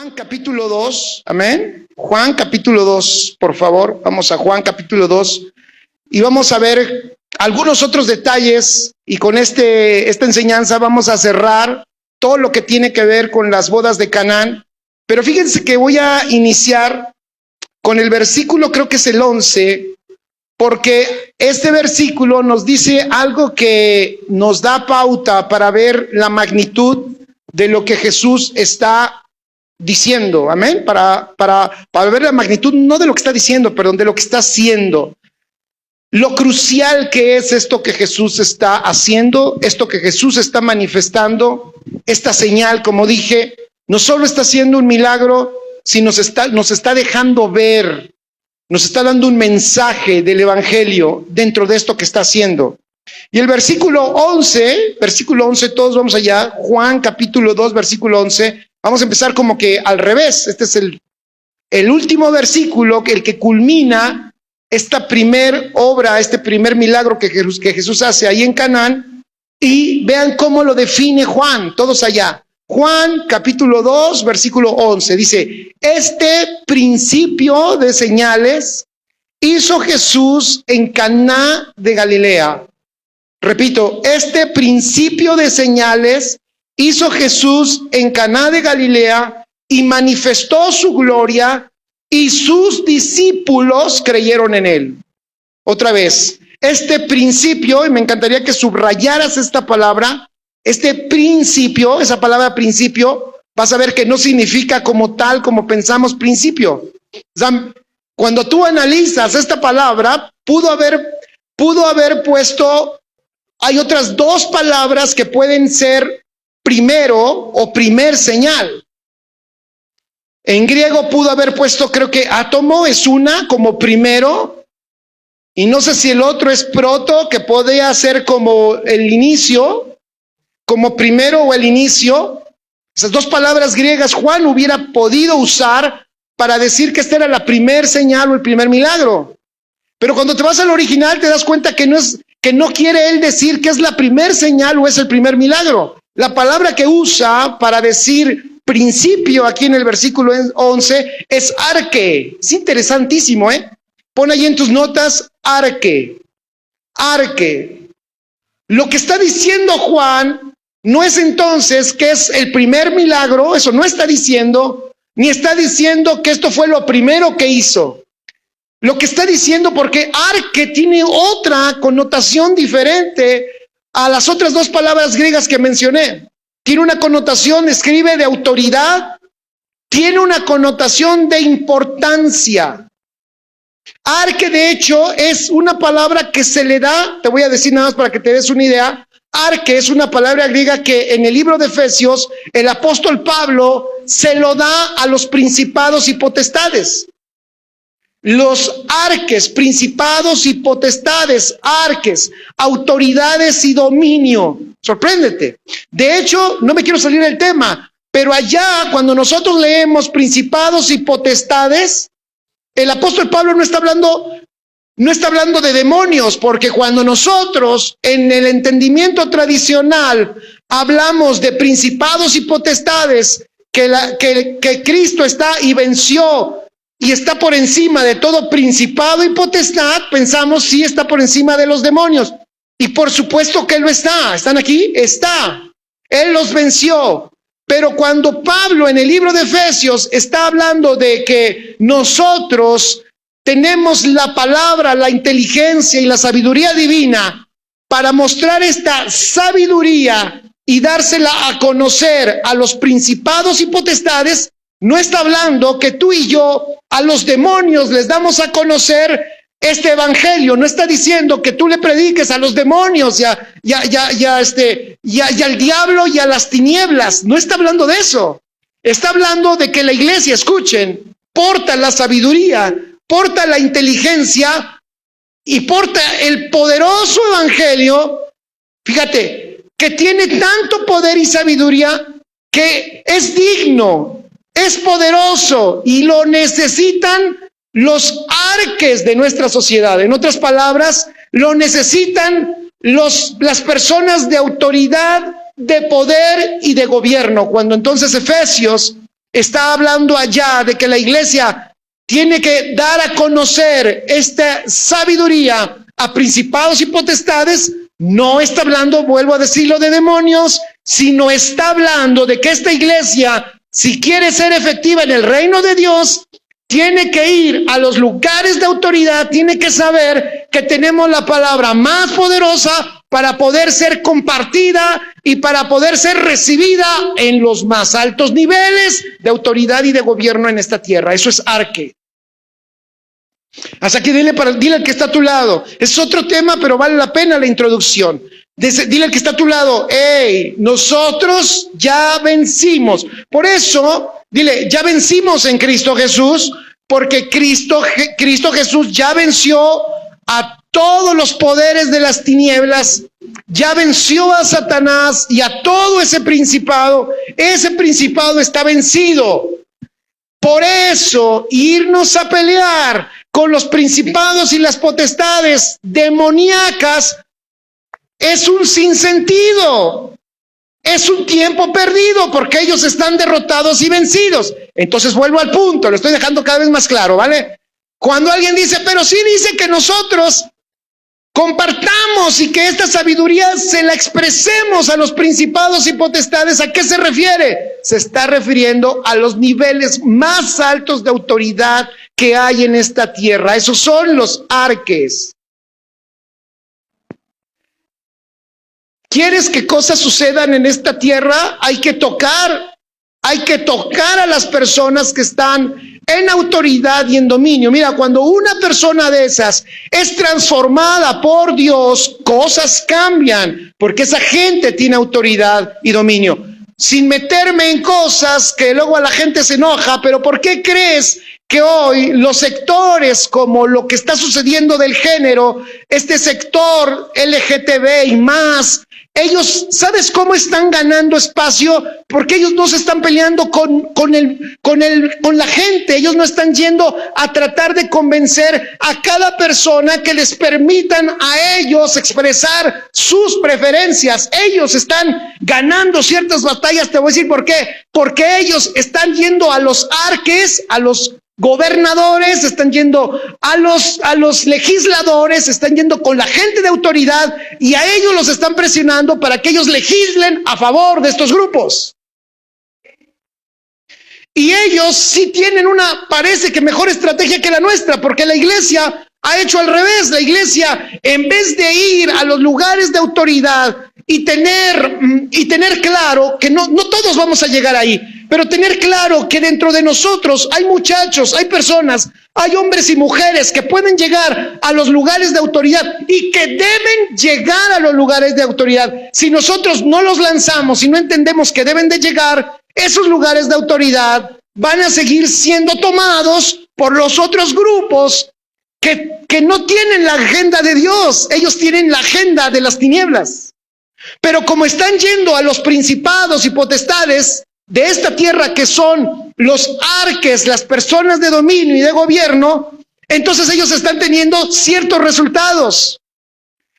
Juan capítulo 2, amén. Juan capítulo 2, por favor, vamos a Juan capítulo 2 y vamos a ver algunos otros detalles y con esta enseñanza vamos a cerrar todo lo que tiene que ver con las bodas de Canaán. Pero fíjense que voy a iniciar con el versículo, creo que es el 11, porque este versículo nos dice algo que nos da pauta para ver la magnitud de lo que Jesús está diciendo, amén, para ver la magnitud, no de lo que está diciendo, perdón, de lo que está haciendo. Lo crucial que es esto que Jesús está haciendo, esto que Jesús está manifestando, esta señal, como dije, no solo está haciendo un milagro, sino nos está dejando ver, nos está dando un mensaje del evangelio dentro de esto que está haciendo. Y el versículo 11, todos vamos allá, Juan capítulo 2, versículo 11, vamos a empezar como que al revés. Este es el último versículo, el que culmina esta primer obra, este primer milagro que Jesús hace ahí en Canaán. Y vean cómo lo define Juan, todos allá. Juan capítulo 2, versículo 11, dice: este principio de señales hizo Jesús en Caná de Galilea. Repito, este principio de señales hizo Jesús en Caná de Galilea y manifestó su gloria y sus discípulos creyeron en él. Otra vez, este principio, y me encantaría que subrayaras esta palabra, este principio, esa palabra principio, vas a ver que no significa como tal, como pensamos principio. O sea, cuando tú analizas esta palabra, pudo haber puesto, hay otras dos palabras que pueden ser primero o primer señal. En griego pudo haber puesto, creo que átomo es una como primero, y no sé si el otro es proto, que podría ser como el inicio, como primero o el inicio. Esas dos palabras griegas Juan hubiera podido usar para decir que esta era la primer señal o el primer milagro. Pero cuando te vas al original te das cuenta que no quiere él decir que es la primer señal o es el primer milagro. La palabra que usa para decir principio aquí en el versículo 11 es arque. Es interesantísimo, ¿eh? Pon ahí en tus notas arque. Arque. Lo que está diciendo Juan no es entonces que es el primer milagro, eso no está diciendo, ni está diciendo que esto fue lo primero que hizo. Lo que está diciendo, porque arque tiene otra connotación diferente a las otras dos palabras griegas que mencioné. Tiene una connotación, escribe, de autoridad, tiene una connotación de importancia. Arque, de hecho, es una palabra que se le da, te voy a decir nada más para que te des una idea. Arque es una palabra griega que en el libro de Efesios el apóstol Pablo se lo da a los principados y potestades. Los arques, principados y potestades, arques, autoridades y dominio. Sorpréndete. De hecho, no me quiero salir del tema, pero allá cuando nosotros leemos principados y potestades, el apóstol Pablo no está hablando de demonios, porque cuando nosotros en el entendimiento tradicional hablamos de principados y potestades, que Cristo está y venció y está por encima de todo principado y potestad, pensamos sí está por encima de los demonios. Y por supuesto que Él lo está. ¿Están aquí? Está. Él los venció. Pero cuando Pablo en el libro de Efesios está hablando de que nosotros tenemos la palabra, la inteligencia y la sabiduría divina para mostrar esta sabiduría y dársela a conocer a los principados y potestades, no está hablando que tú y yo a los demonios les damos a conocer este evangelio. No está diciendo que tú le prediques a los demonios y al diablo y a las tinieblas. No está hablando de eso. Está hablando de que la iglesia, escuchen, porta la sabiduría, porta la inteligencia y porta el poderoso evangelio, fíjate, que tiene tanto poder y sabiduría que es digno, es poderoso y lo necesitan los arques de nuestra sociedad. En otras palabras, lo necesitan las personas de autoridad, de poder y de gobierno. Cuando entonces Efesios está hablando allá de que la iglesia tiene que dar a conocer esta sabiduría a principados y potestades. No está hablando, vuelvo a decirlo, de demonios, sino está hablando de que esta iglesia, si quiere ser efectiva en el reino de Dios, tiene que ir a los lugares de autoridad, tiene que saber que tenemos la palabra más poderosa para poder ser compartida y para poder ser recibida en los más altos niveles de autoridad y de gobierno en esta tierra. Eso es arque. Hasta aquí dile al que está a tu lado. Es otro tema, pero vale la pena la introducción. Dile al que está a tu lado, hey, nosotros ya vencimos. Por eso, dile, ya vencimos en Cristo Jesús, porque Cristo Jesús ya venció a todos los poderes de las tinieblas, ya venció a Satanás y a todo ese principado. Ese principado está vencido. Por eso, irnos a pelear con los principados y las potestades demoníacas es un sinsentido, es un tiempo perdido, porque ellos están derrotados y vencidos. Entonces vuelvo al punto, lo estoy dejando cada vez más claro, ¿vale? Cuando alguien dice, pero sí dice que nosotros compartamos y que esta sabiduría se la expresemos a los principados y potestades, ¿a qué se refiere? Se está refiriendo a los niveles más altos de autoridad que hay en esta tierra. Esos son los arques. ¿Quieres que cosas sucedan en esta tierra? Hay que tocar a las personas que están en autoridad y en dominio. Mira, cuando una persona de esas es transformada por Dios, cosas cambian, porque esa gente tiene autoridad y dominio. Sin meterme en cosas que luego a la gente se enoja, pero ¿por qué crees que hoy los sectores, como lo que está sucediendo del género, este sector LGTB y más, ellos, ¿sabes cómo están ganando espacio? Porque ellos no se están peleando con la gente. Ellos no están yendo a tratar de convencer a cada persona que les permitan a ellos expresar sus preferencias. Ellos están ganando ciertas batallas. Te voy a decir por qué. Porque ellos están yendo a los arques, a los gobernadores, están yendo a los legisladores, están yendo con la gente de autoridad y a ellos los están presionando para que ellos legislen a favor de estos grupos. Y ellos sí tienen parece que mejor estrategia que la nuestra, porque la iglesia ha hecho al revés. La iglesia, en vez de ir a los lugares de autoridad y tener claro que no todos vamos a llegar ahí, pero tener claro que dentro de nosotros hay muchachos, hay personas, hay hombres y mujeres que pueden llegar a los lugares de autoridad y que deben llegar a los lugares de autoridad. Si nosotros no los lanzamos y no entendemos que deben de llegar, esos lugares de autoridad van a seguir siendo tomados por los otros grupos que no tienen la agenda de Dios. Ellos tienen la agenda de las tinieblas. Pero como están yendo a los principados y potestades de esta tierra, que son los arques, las personas de dominio y de gobierno, entonces ellos están teniendo ciertos resultados.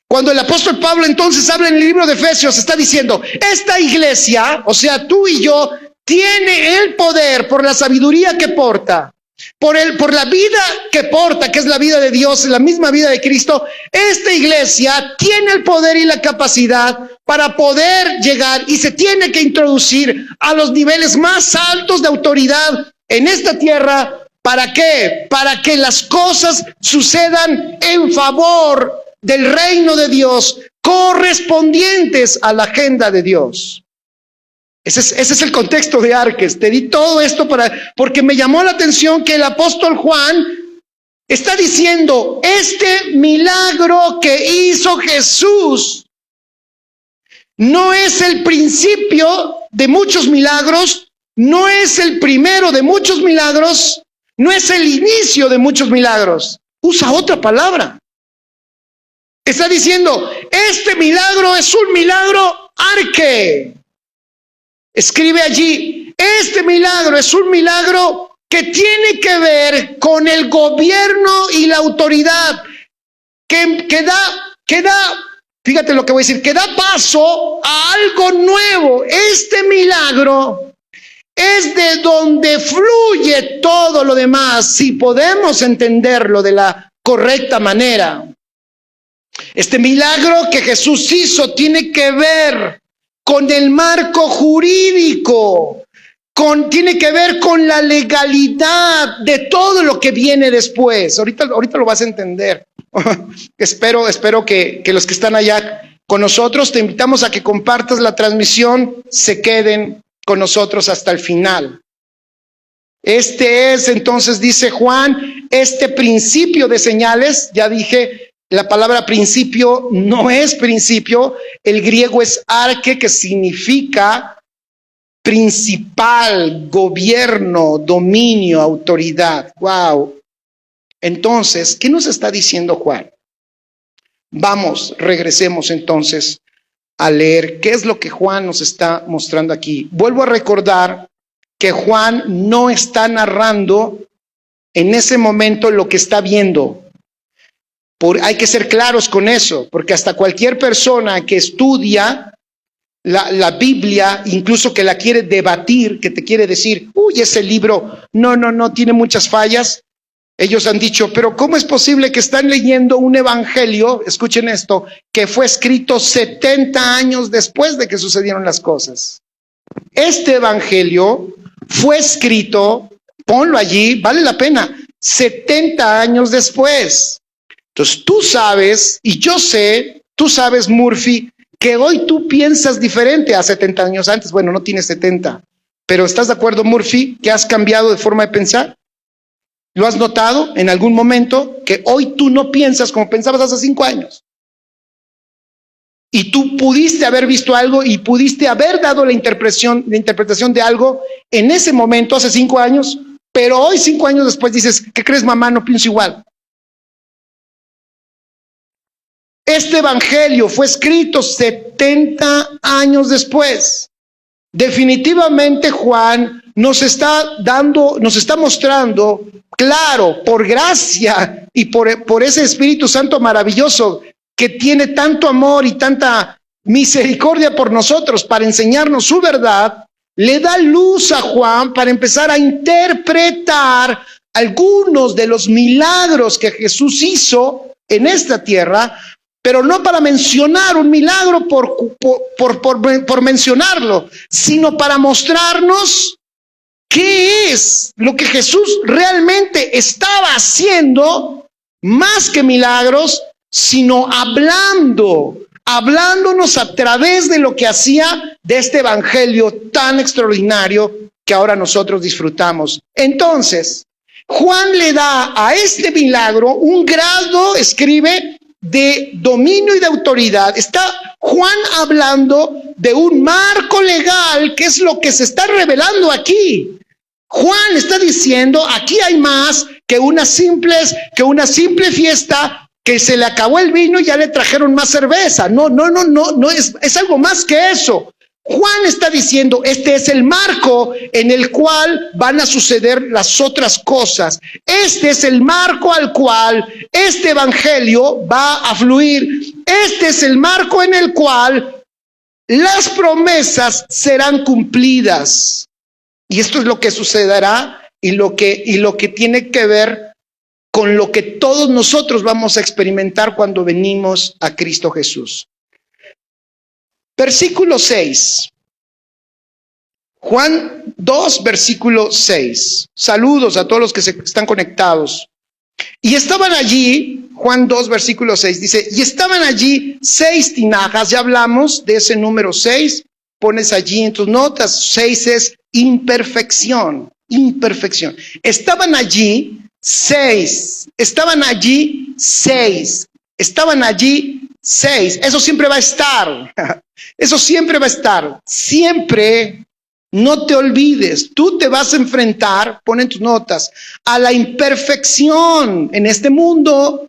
Cuando el apóstol Pablo entonces habla en el libro de Efesios, está diciendo, esta iglesia, o sea, tú y yo, tiene el poder por la sabiduría que porta, por la vida que porta, que es la vida de Dios, la misma vida de Cristo. Esta iglesia tiene el poder y la capacidad para poder llegar y se tiene que introducir a los niveles más altos de autoridad en esta tierra. ¿Para qué? Para que las cosas sucedan en favor del reino de Dios, correspondientes a la agenda de Dios. Ese es el contexto de arques. Te di todo esto porque me llamó la atención que el apóstol Juan está diciendo, este milagro que hizo Jesús no es el principio de muchos milagros, no es el primero de muchos milagros, no es el inicio de muchos milagros. Usa otra palabra. Está diciendo, este milagro es un milagro arque. Escribe allí, este milagro es un milagro que tiene que ver con el gobierno y la autoridad, que da, fíjate lo que voy a decir, que da paso a algo nuevo. Este milagro es de donde fluye todo lo demás, si podemos entenderlo de la correcta manera. Este milagro que Jesús hizo tiene que ver con el marco jurídico, tiene que ver con la legalidad de todo lo que viene después. Ahorita lo vas a entender. Espero que los que están allá con nosotros, te invitamos a que compartas la transmisión, se queden con nosotros hasta el final. Este es, entonces, dice Juan, este principio de señales. Ya dije, la palabra principio no es principio, el griego es arche, que significa principal, gobierno, dominio, autoridad. Wow. Entonces, ¿qué nos está diciendo Juan? Vamos, regresemos entonces a leer qué es lo que Juan nos está mostrando aquí. Vuelvo a recordar que Juan no está narrando en ese momento lo que está viendo. Hay que ser claros con eso, porque hasta cualquier persona que estudia la Biblia, incluso que la quiere debatir, que te quiere decir, uy, ese libro no tiene muchas fallas. Ellos han dicho, pero ¿cómo es posible que están leyendo un evangelio, escuchen esto, que fue escrito 70 años después de que sucedieron las cosas? Este evangelio fue escrito, ponlo allí, vale la pena, 70 años después. Entonces tú sabes, y yo sé, tú sabes, Murphy, que hoy tú piensas diferente a 70 años antes. Bueno, no tienes 70, pero ¿estás de acuerdo, Murphy, que has cambiado de forma de pensar? ¿Lo has notado en algún momento que hoy tú no piensas como pensabas hace 5 años? Y tú pudiste haber visto algo y pudiste haber dado la interpretación de algo en ese momento hace 5 años, pero hoy 5 años después dices, ¿qué crees, mamá? No pienso igual. Este evangelio fue escrito 70 años después. Definitivamente Juan nos está mostrando, claro, por gracia y por ese Espíritu Santo maravilloso que tiene tanto amor y tanta misericordia por nosotros para enseñarnos su verdad, le da luz a Juan para empezar a interpretar algunos de los milagros que Jesús hizo en esta tierra, pero no para mencionar un milagro por mencionarlo, sino para mostrarnos qué es lo que Jesús realmente estaba haciendo, más que milagros, sino hablándonos a través de lo que hacía, de este evangelio tan extraordinario que ahora nosotros disfrutamos. Entonces, Juan le da a este milagro un grado, escribe, de dominio y de autoridad. Está Juan hablando de un marco legal, que es lo que se está revelando aquí. Juan está diciendo, aquí hay más que una simple fiesta, que se le acabó el vino y ya le trajeron más cerveza. No, es algo más que eso. Juan está diciendo, este es el marco en el cual van a suceder las otras cosas. Este es el marco al cual este evangelio va a fluir. Este es el marco en el cual las promesas serán cumplidas. Y esto es lo que sucederá y lo que tiene que ver con lo que todos nosotros vamos a experimentar cuando venimos a Cristo Jesús. Versículo 6. Juan 2, versículo 6. Saludos a todos los que están conectados. Y estaban allí, Juan 2, versículo 6, dice, y estaban allí 6 tinajas. Ya hablamos de ese número 6. Pones allí en tus notas, 6 es imperfección. Estaban allí 6. Estaban allí 6. Eso siempre va a estar. Eso siempre va a estar. Siempre, no te olvides, tú te vas a enfrentar, pon en tus notas, a la imperfección en este mundo.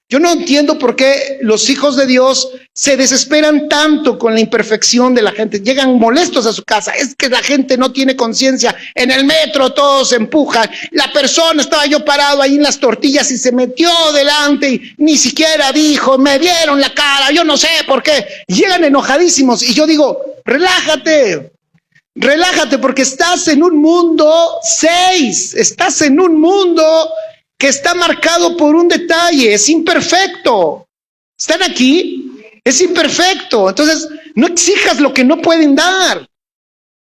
Yo no entiendo por qué los hijos de Dios se desesperan tanto con la imperfección de la gente. Llegan molestos a su casa. Es que la gente no tiene conciencia. En el metro todos se empujan. La persona, estaba yo parado ahí en las tortillas y se metió delante y ni siquiera dijo, me vieron la cara, yo no sé por qué. Llegan enojadísimos y yo digo, relájate. Relájate porque estás en un mundo 6, estás en un mundo que está marcado por un detalle, es imperfecto. ¿Están aquí? Es imperfecto. Entonces, no exijas lo que no pueden dar.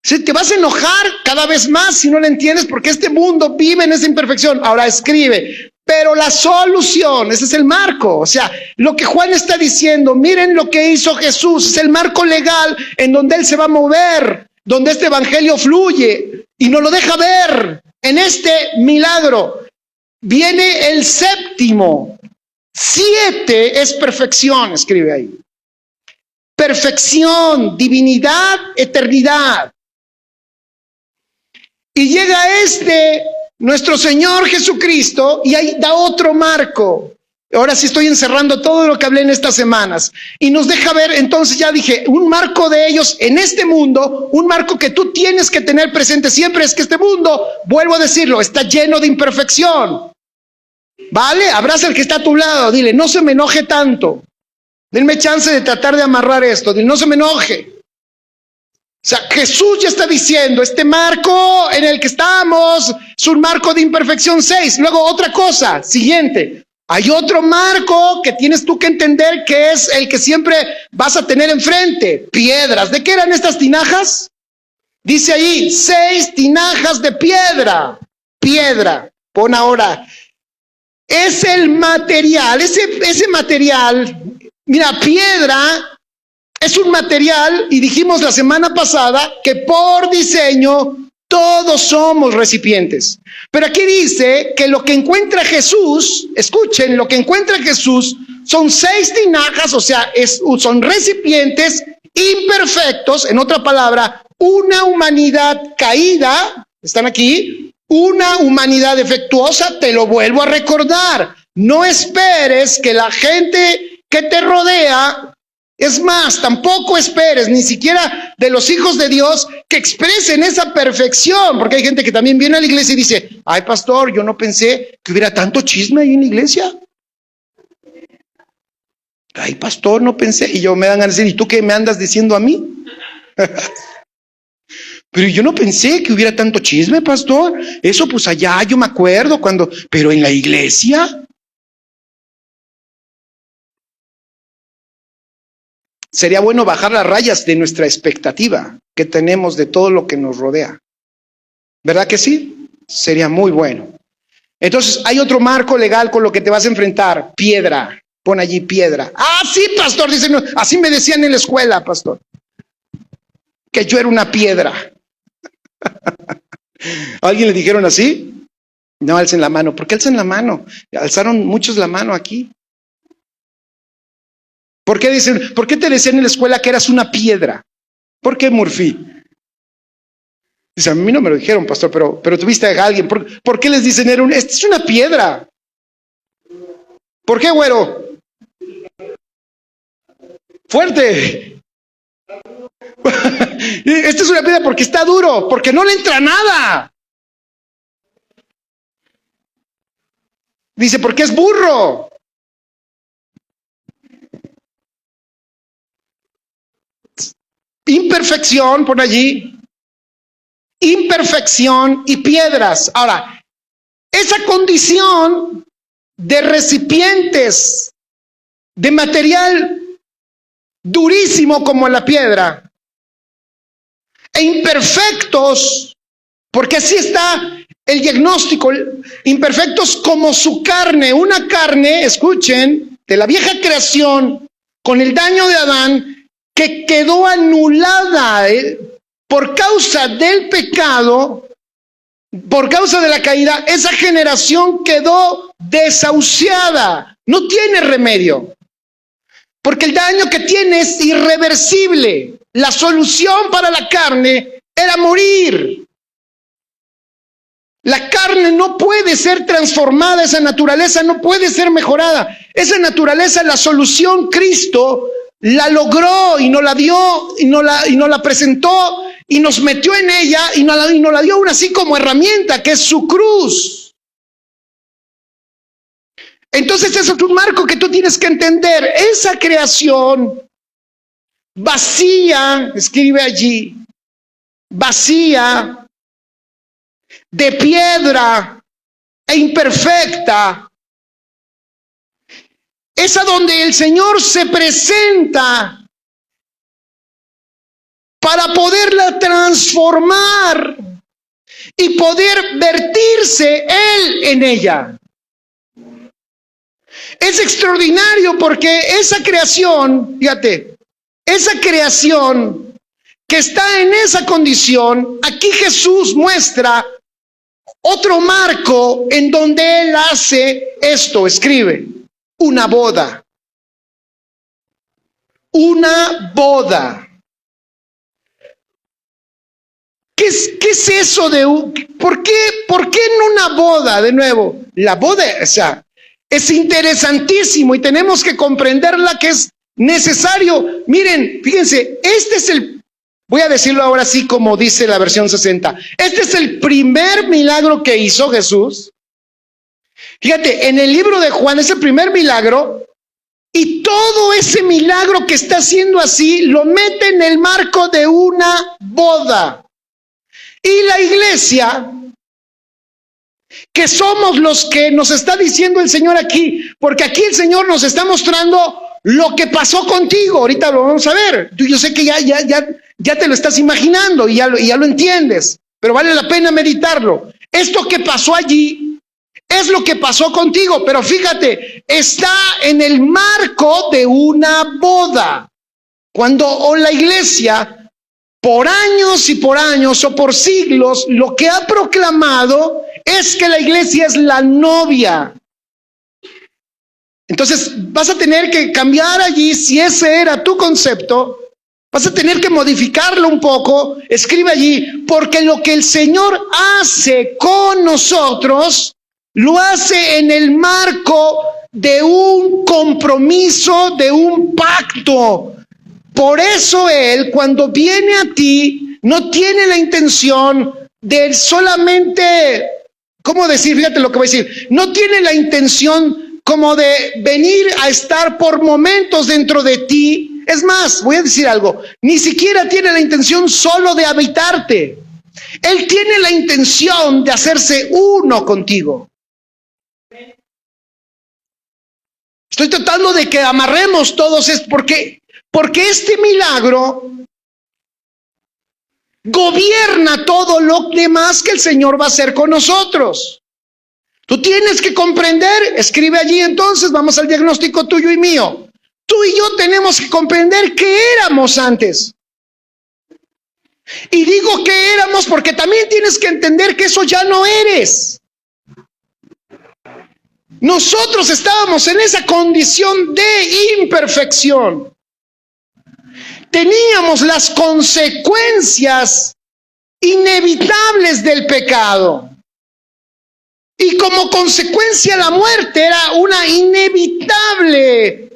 Te vas a enojar cada vez más si no lo entiendes, porque este mundo vive en esa imperfección. Ahora escribe, pero la solución, ese es el marco. O sea, lo que Juan está diciendo, miren lo que hizo Jesús, es el marco legal en donde Él se va a mover, donde este evangelio fluye y nos lo deja ver en este milagro. Viene el séptimo. 7 es perfección, escribe ahí. Perfección, divinidad, eternidad. Y llega nuestro Señor Jesucristo, y ahí da otro marco. Ahora sí estoy encerrando todo lo que hablé en estas semanas. Y nos deja ver, entonces ya dije, un marco de ellos en este mundo, un marco que tú tienes que tener presente siempre, es que este mundo, vuelvo a decirlo, está lleno de imperfección. ¿Vale? Abraza al que está a tu lado, dile, no se me enoje tanto. Denme chance de tratar de amarrar esto, dile, no se me enoje. O sea, Jesús ya está diciendo, este marco en el que estamos es un marco de imperfección 6. Luego otra cosa, siguiente. Hay otro marco que tienes tú que entender, que es el que siempre vas a tener enfrente. Piedras. ¿De qué eran estas tinajas? Dice ahí, 6 tinajas de piedra. Piedra. Pon ahora. Es el material, ese material, mira, piedra es un material, y dijimos la semana pasada que por diseño todos somos recipientes. Pero aquí dice que lo que encuentra Jesús, escuchen, lo que encuentra Jesús son 6 tinajas, o sea, son recipientes imperfectos, en otra palabra, una humanidad caída, ¿están aquí? Una humanidad defectuosa, te lo vuelvo a recordar. No esperes que la gente que te rodea, es más, tampoco esperes, ni siquiera de los hijos de Dios, que expresen esa perfección, porque hay gente que también viene a la iglesia y dice, ay pastor, yo no pensé que hubiera tanto chisme ahí en la iglesia. Ay pastor, no pensé, y yo me dan a decir, ¿y tú qué me andas diciendo a mí? Pero yo no pensé que hubiera tanto chisme, pastor. Eso pues allá, yo me acuerdo cuando, pero en la iglesia. Sería bueno bajar las rayas de nuestra expectativa que tenemos de todo lo que nos rodea. ¿Verdad que sí? Sería muy bueno. Entonces, hay otro marco legal con lo que te vas a enfrentar. Piedra. Pon allí piedra. Ah, sí, pastor. Dicen, así me decían en la escuela, pastor. Que yo era una piedra. ¿A alguien le dijeron así? No alcen la mano. ¿Por qué alzan la mano? Alzaron muchos la mano aquí. ¿Por qué te decían en la escuela que eras una piedra? ¿Por qué, Murphy? Dice, a mí no me lo dijeron, pastor, pero tuviste a alguien. ¿Por qué les dicen, esta es una piedra? ¿Por qué, güero? Fuerte. Esta es una piedra porque está duro, porque no le entra nada. Dice, porque es burro. Imperfección, por allí. Imperfección y piedras. Ahora, esa condición de recipientes de material durísimo como la piedra e imperfectos, porque así está el diagnóstico, imperfectos como su carne, una carne, escuchen, de la vieja creación con el daño de Adán, que quedó anulada por causa del pecado, por causa de la caída. Esa generación quedó desahuciada, no tiene remedio, porque el daño que tiene es irreversible. La solución para la carne era morir. La carne no puede ser transformada, esa naturaleza no puede ser mejorada. Esa naturaleza, la solución, Cristo la logró y nos la dio y nos la presentó y nos metió en ella y nos la dio aún así como herramienta, que es su cruz. Entonces eso es un marco que tú tienes que entender. Esa creación vacía, escribe allí, vacía, de piedra e imperfecta, es a donde el Señor se presenta para poderla transformar y poder vertirse Él en ella. Es extraordinario porque esa creación, fíjate, esa creación que está en esa condición, aquí Jesús muestra otro marco en donde Él hace esto, escribe, una boda. Una boda. ¿Qué es eso de ¿por qué en una boda? De nuevo, la boda, o sea, es interesantísimo y tenemos que comprenderla, que es necesario. Miren, fíjense, este es voy a decirlo ahora sí como dice la versión 60. Este es el primer milagro que hizo Jesús. Fíjate, en el libro de Juan es el primer milagro y todo ese milagro que está haciendo así lo mete en el marco de una boda. Y la iglesia, que somos los que nos está diciendo el Señor aquí, porque aquí el Señor nos está mostrando lo que pasó contigo. Ahorita lo vamos a ver. Yo sé que ya te lo estás imaginando y ya lo entiendes, pero vale la pena meditarlo. Esto que pasó allí es lo que pasó contigo, pero fíjate, está en el marco de una boda. Cuando la iglesia, por años y por años o por siglos, lo que ha proclamado es que la iglesia es la novia. Entonces vas a tener que cambiar allí, si ese era tu concepto, vas a tener que modificarlo un poco. Escribe allí, porque lo que el Señor hace con nosotros, lo hace en el marco de un compromiso, de un pacto. Por eso Él, cuando viene a ti, no tiene la intención de solamente, ¿cómo decir? Fíjate lo que voy a decir. No tiene la intención como de venir a estar por momentos dentro de ti. Es más, voy a decir algo, ni siquiera tiene la intención solo de habitarte. Él tiene la intención de hacerse uno contigo. Estoy tratando de que amarremos todos esto, porque este milagro gobierna todo lo demás que el Señor va a hacer con nosotros. Tú tienes que comprender, escribe allí entonces, vamos al diagnóstico tuyo y mío. Tú y yo tenemos que comprender qué éramos antes. Y digo que éramos porque también tienes que entender que eso ya no eres. Nosotros estábamos en esa condición de imperfección. Teníamos las consecuencias inevitables del pecado. Y como consecuencia la muerte era una inevitable,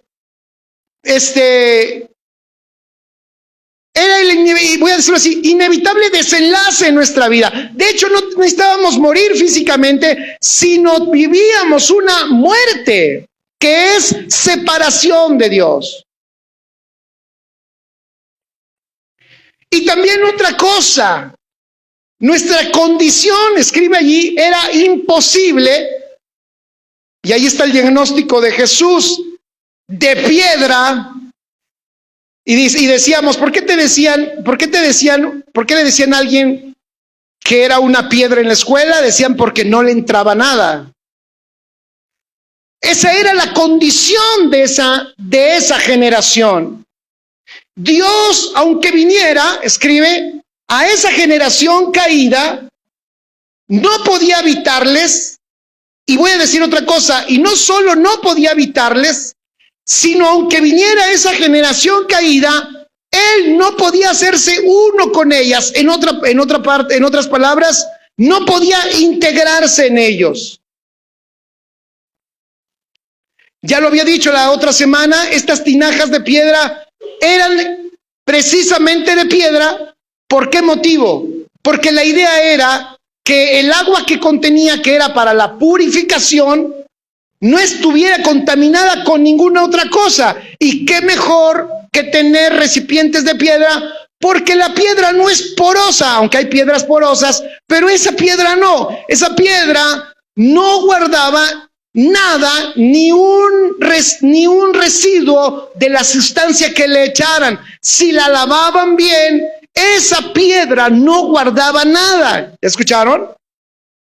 voy a decirlo así, inevitable desenlace en nuestra vida. De hecho, no necesitábamos morir físicamente, sino vivíamos una muerte que es separación de Dios. Y también otra cosa, nuestra condición, escribe allí, era imposible, y ahí está el diagnóstico de Jesús, de piedra. Y decíamos, ¿por qué le decían a alguien que era una piedra en la escuela? Decían porque no le entraba nada. Esa era la condición de esa generación. Dios, aunque viniera, escribe, a esa generación caída, no podía habitarles. Y voy a decir otra cosa, y no solo no podía habitarles, sino aunque viniera esa generación caída, Él no podía hacerse uno con ellas. En otras palabras, no podía integrarse en ellos. Ya lo había dicho la otra semana, estas tinajas de piedra eran precisamente de piedra. ¿Por qué motivo? Porque la idea era que el agua que contenía, que era para la purificación, no estuviera contaminada con ninguna otra cosa. Y qué mejor que tener recipientes de piedra Porque la piedra no es porosa, aunque hay piedras porosas, pero esa piedra no. Esa piedra no guardaba nada, ni un residuo de la sustancia que le echaran. Si la lavaban bien, esa piedra no guardaba nada. ¿Escucharon?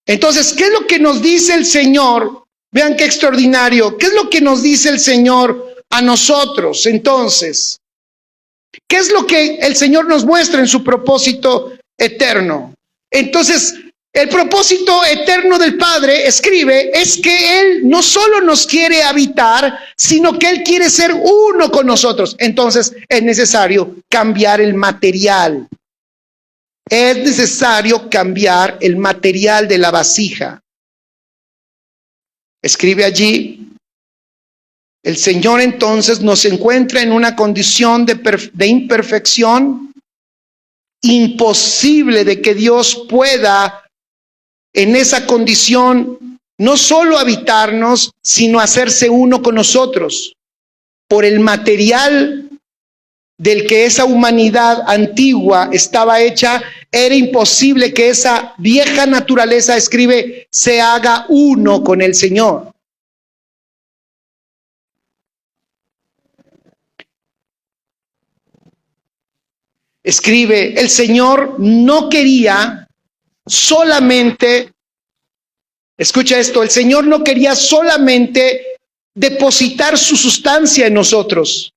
Entonces, ¿qué es lo que nos dice el Señor? Vean qué extraordinario. ¿Qué es lo que nos dice el Señor a nosotros? Entonces, ¿qué es lo que el Señor nos muestra en su propósito eterno? Entonces, el propósito eterno del Padre, escribe, es que Él no solo nos quiere habitar, sino que Él quiere ser uno con nosotros. Entonces, es necesario cambiar el material. Es necesario cambiar el material de la vasija. Escribe allí, el Señor entonces nos encuentra en una condición de imperfección, imposible de que Dios pueda en esa condición no solo habitarnos, sino hacerse uno con nosotros. Por el material del que esa humanidad antigua estaba hecha, era imposible que esa vieja naturaleza, escribe, se haga uno con el Señor. Escribe, el Señor no quería solamente, escucha esto, el Señor no quería solamente depositar su sustancia en nosotros.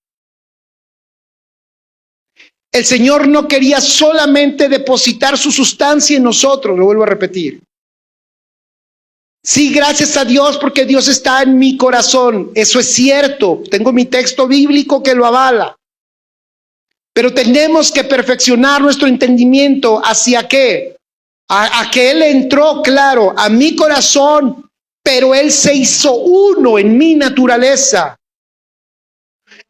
El Señor no quería solamente depositar su sustancia en nosotros, lo vuelvo a repetir. Sí, gracias a Dios porque Dios está en mi corazón, eso es cierto, tengo mi texto bíblico que lo avala. Pero tenemos que perfeccionar nuestro entendimiento hacia qué, a que Él entró, claro, a mi corazón, pero Él se hizo uno en mi naturaleza.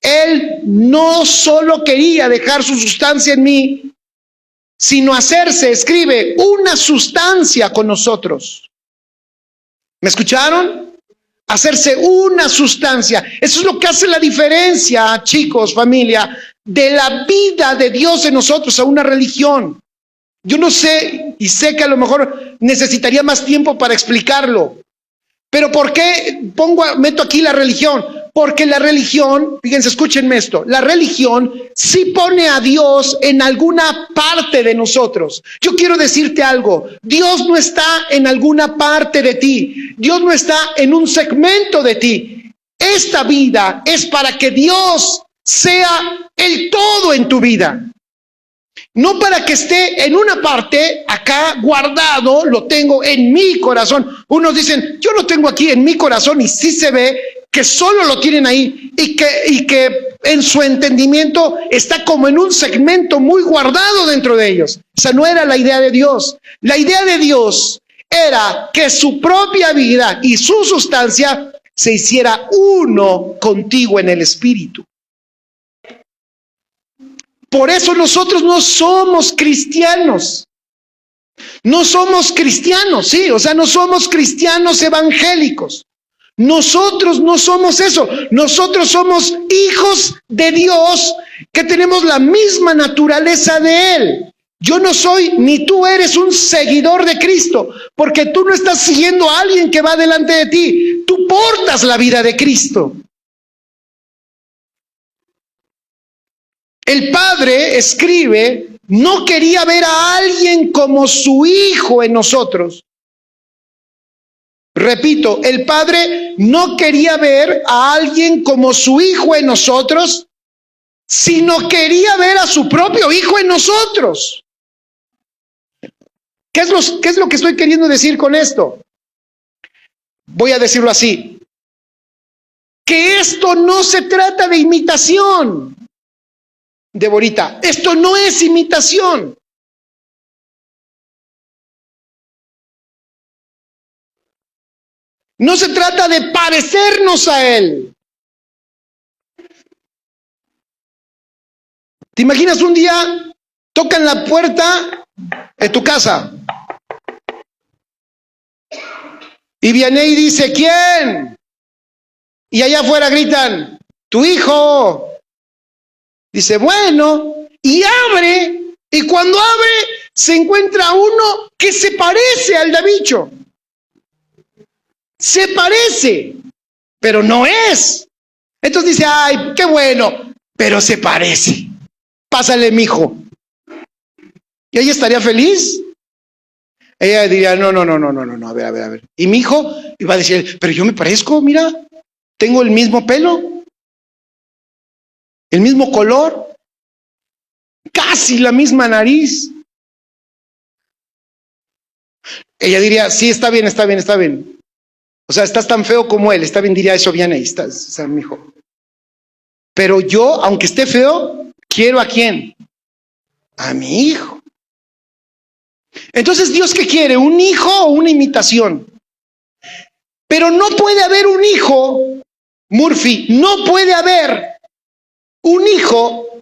Él no solo quería dejar su sustancia en mí, sino hacerse, escribe, una sustancia con nosotros. ¿Me escucharon? Hacerse una sustancia. Eso es lo que hace la diferencia, chicos, familia, de la vida de Dios en nosotros a una religión. Yo no sé, y sé que a lo mejor necesitaría más tiempo para explicarlo, pero ¿por qué meto aquí la religión? Porque la religión, fíjense, escúchenme esto, la religión sí pone a Dios en alguna parte de nosotros. Yo quiero decirte algo, Dios no está en alguna parte de ti, Dios no está en un segmento de ti. Esta vida es para que Dios sea el todo en tu vida. No para que esté en una parte, acá guardado, lo tengo en mi corazón. Unos dicen, yo lo tengo aquí en mi corazón, y sí se ve que solo lo tienen ahí y que en su entendimiento está como en un segmento muy guardado dentro de ellos. Esa no era la idea de Dios. La idea de Dios era que su propia vida y su sustancia se hiciera uno contigo en el Espíritu. Por eso nosotros no somos cristianos. No somos cristianos, sí, o sea, no somos cristianos evangélicos. Nosotros no somos eso. Nosotros somos hijos de Dios que tenemos la misma naturaleza de Él. Yo no soy, ni tú eres un seguidor de Cristo, porque tú no estás siguiendo a alguien que va delante de ti. Tú portas la vida de Cristo. El Padre, escribe, no quería ver a alguien como su hijo en nosotros. Repito, el Padre no quería ver a alguien como su hijo en nosotros, sino quería ver a su propio hijo en nosotros. ¿Qué es lo que estoy queriendo decir con esto? Voy a decirlo así. Que esto no se trata de imitación. Deborita, esto no es imitación. No se trata de parecernos a Él. ¿Te imaginas un día tocan la puerta de tu casa y viene y dice, ¿quién? Y allá afuera gritan, tu hijo. Dice, bueno, y abre, y cuando abre se encuentra uno que se parece al Davicho. Se parece, pero no es. Entonces dice, ay, qué bueno, pero se parece. Pásale, mijo. ¿Y ella estaría feliz? Ella diría, no, a ver. Y mi hijo iba a decir, pero yo me parezco, mira, tengo el mismo pelo, el mismo color, casi la misma nariz. Ella diría, sí, está bien. O sea, estás tan feo como él, está bien, diría eso, bien ahí, está mi hijo. Pero yo, aunque esté feo, quiero ¿a quién? A mi hijo. Entonces, ¿Dios qué quiere? ¿Un hijo o una imitación? Pero no puede haber un hijo, Murphy, no puede haber un hijo,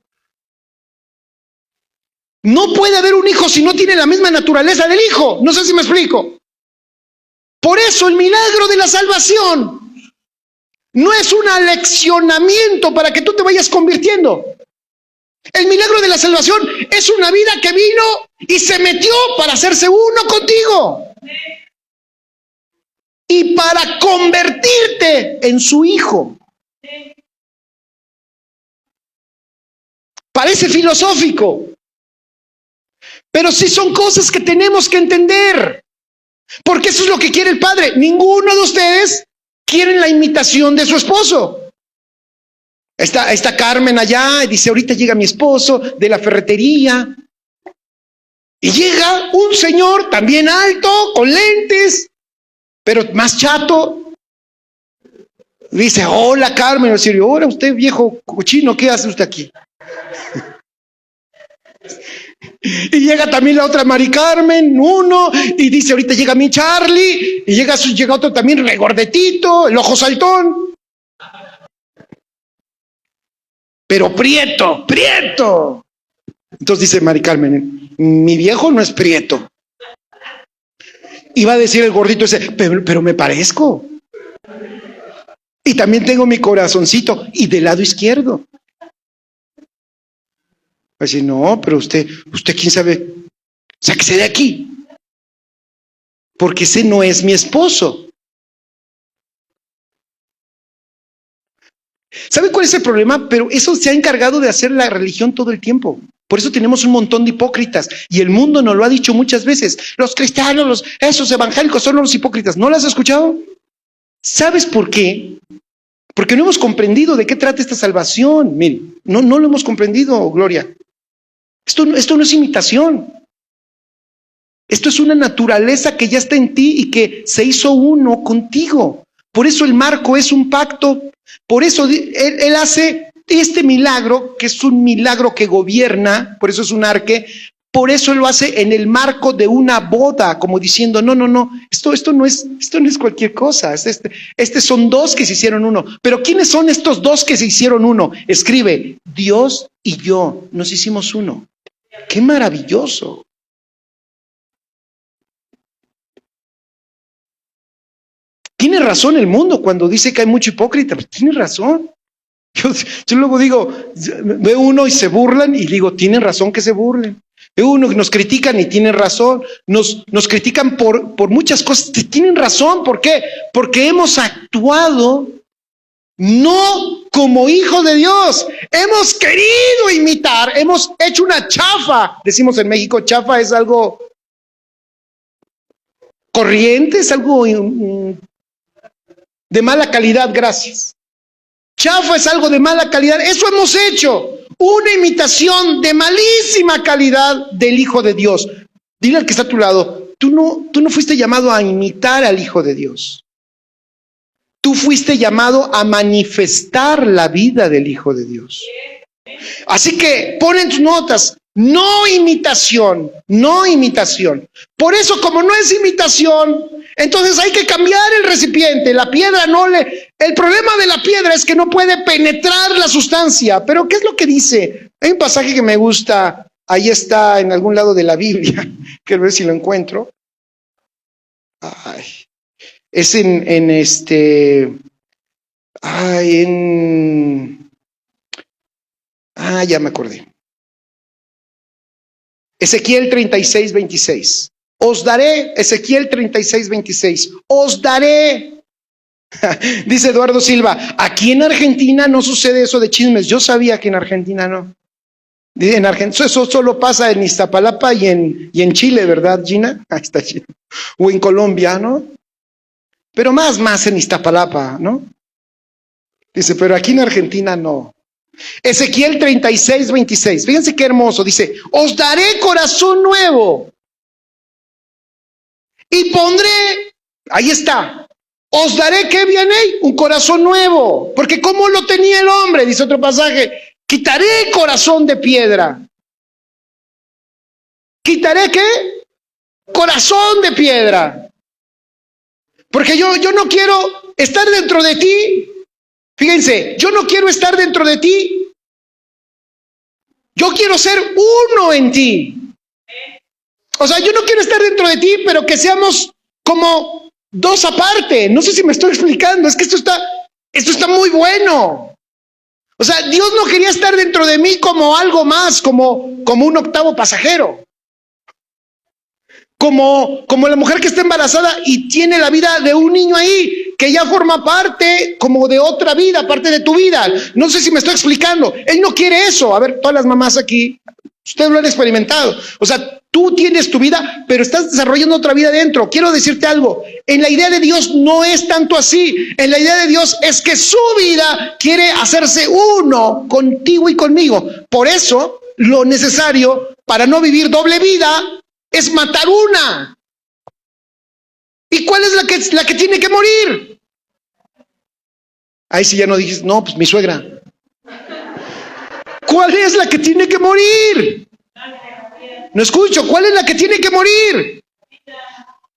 no puede haber un hijo si no tiene la misma naturaleza del hijo. No sé si me explico. Por eso el milagro de la salvación no es un aleccionamiento para que tú te vayas convirtiendo. El milagro de la salvación es una vida que vino y se metió para hacerse uno contigo. Y para convertirte en su hijo. Parece filosófico, pero sí son cosas que tenemos que entender. Porque eso es lo que quiere el Padre. Ninguno de ustedes quiere la imitación de su esposo. Está Carmen allá y dice, ahorita llega mi esposo de la ferretería. Y llega un señor también alto, con lentes, pero más chato. Dice, hola Carmen. Dice, hola usted viejo cochino, ¿qué hace usted aquí? Y llega también la otra Mari Carmen, uno, y dice, ahorita llega mi Charlie, y llega otro también regordetito, el ojo saltón. Pero prieto. Entonces dice Mari Carmen, mi viejo no es prieto. Y va a decir el gordito ese, pero me parezco. Y también tengo mi corazoncito, y del lado izquierdo. Va a decir, no, pero usted quién sabe, sáquese de aquí. Porque ese no es mi esposo. ¿Sabe cuál es el problema? Pero eso se ha encargado de hacer la religión todo el tiempo. Por eso tenemos un montón de hipócritas. Y el mundo nos lo ha dicho muchas veces. Los cristianos, esos evangélicos son los hipócritas. ¿No lo has escuchado? ¿Sabes por qué? Porque no hemos comprendido de qué trata esta salvación. Miren, no lo hemos comprendido, Gloria. Esto no es imitación. Esto es una naturaleza que ya está en ti y que se hizo uno contigo. Por eso el marco es un pacto. Por eso él hace este milagro, que es un milagro que gobierna, por eso es un arque. Por eso lo hace en el marco de una boda, como diciendo, no, esto no es cualquier cosa. Son dos que se hicieron uno. Pero ¿quiénes son estos dos que se hicieron uno? Escribe, Dios y yo nos hicimos uno. ¡Qué maravilloso! Tiene razón el mundo cuando dice que hay mucho hipócrita. Tiene razón. Yo luego digo, veo uno y se burlan y digo, tienen razón que se burlen. Veo uno que nos critican y tienen razón. Nos critican por muchas cosas. Tienen razón. ¿Por qué? Porque hemos actuado no como hijo de Dios. Hemos querido imitar. Hemos hecho una chafa. Decimos en México, chafa es algo corriente, es algo de mala calidad, gracias. Chafa es algo de mala calidad. Eso hemos hecho. Una imitación de malísima calidad del Hijo de Dios. Dile al que está a tu lado, tú no fuiste llamado a imitar al Hijo de Dios. Tú fuiste llamado a manifestar la vida del Hijo de Dios. Así que pon en tus notas, no imitación. Por eso, como no es imitación, entonces hay que cambiar el recipiente. La piedra el problema de la piedra es que no puede penetrar la sustancia. Pero ¿qué es lo que dice? Hay un pasaje que me gusta, ahí está en algún lado de la Biblia, quiero ver si lo encuentro. Es ya me acordé. Ezequiel 36:26. Os daré, Ezequiel 36:26. Os daré. Dice Eduardo Silva, aquí en Argentina no sucede eso de chismes. Yo sabía que en Argentina no. En Argentina, eso solo pasa en Iztapalapa y en Chile, ¿verdad, Gina? Ahí está Gina. O en Colombia, ¿no? Pero más en Iztapalapa, ¿no? Dice, pero aquí en Argentina no. Ezequiel 36:26. Fíjense qué hermoso. Dice, os daré corazón nuevo. Y pondré, ahí está. Os daré, ¿qué viene? Un corazón nuevo. Porque ¿cómo lo tenía el hombre? Dice otro pasaje. Quitaré corazón de piedra. ¿Quitaré qué? Corazón de piedra. Porque yo no quiero estar dentro de ti. Fíjense, yo no quiero estar dentro de ti. Yo quiero ser uno en ti. O sea, yo no quiero estar dentro de ti, pero que seamos como dos aparte. No sé si me estoy explicando. Es que esto está muy bueno. O sea, Dios no quería estar dentro de mí como algo más, como un octavo pasajero. Como la mujer que está embarazada y tiene la vida de un niño ahí, que ya forma parte como de otra vida, parte de tu vida. No sé si me estoy explicando. Él no quiere eso. A ver, todas las mamás aquí, ustedes lo han experimentado. O sea, tú tienes tu vida, pero estás desarrollando otra vida dentro. Quiero decirte algo. En la idea de Dios no es tanto así. En la idea de Dios es que su vida quiere hacerse uno contigo y conmigo. Por eso, lo necesario para no vivir doble vida es matar una. ¿Y cuál es la que tiene que morir? Ahí sí ya no dijiste, no, pues mi suegra. ¿Cuál es la que tiene que morir? No escucho, ¿cuál es la que tiene que morir?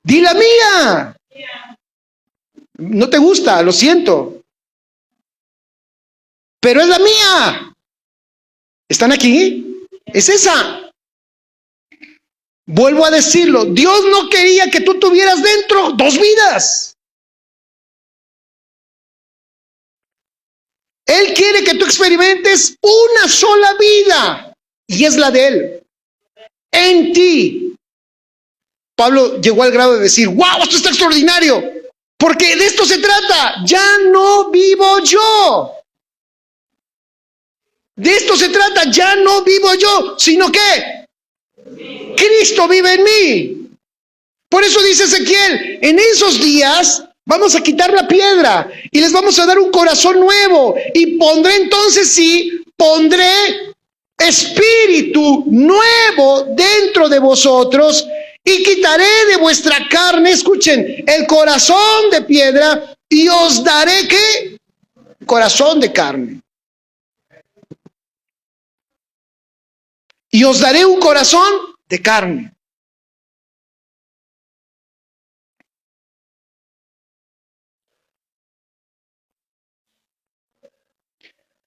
Di la mía. No te gusta, lo siento. Pero es la mía. ¿Están aquí? Es esa. Vuelvo a decirlo, Dios no quería que tú tuvieras dentro dos vidas. Él quiere que tú experimentes una sola vida, y es la de Él, en ti. Pablo llegó al grado de decir, wow, esto está extraordinario, porque de esto se trata, ya no vivo yo. De esto se trata, ya no vivo yo, sino que Cristo vive en mí. Por eso dice Ezequiel, en esos días vamos a quitar la piedra y les vamos a dar un corazón nuevo. Y pondré espíritu nuevo dentro de vosotros y quitaré de vuestra carne, escuchen, el corazón de piedra y os daré, ¿qué? Corazón de carne. Y os daré un corazón de carne.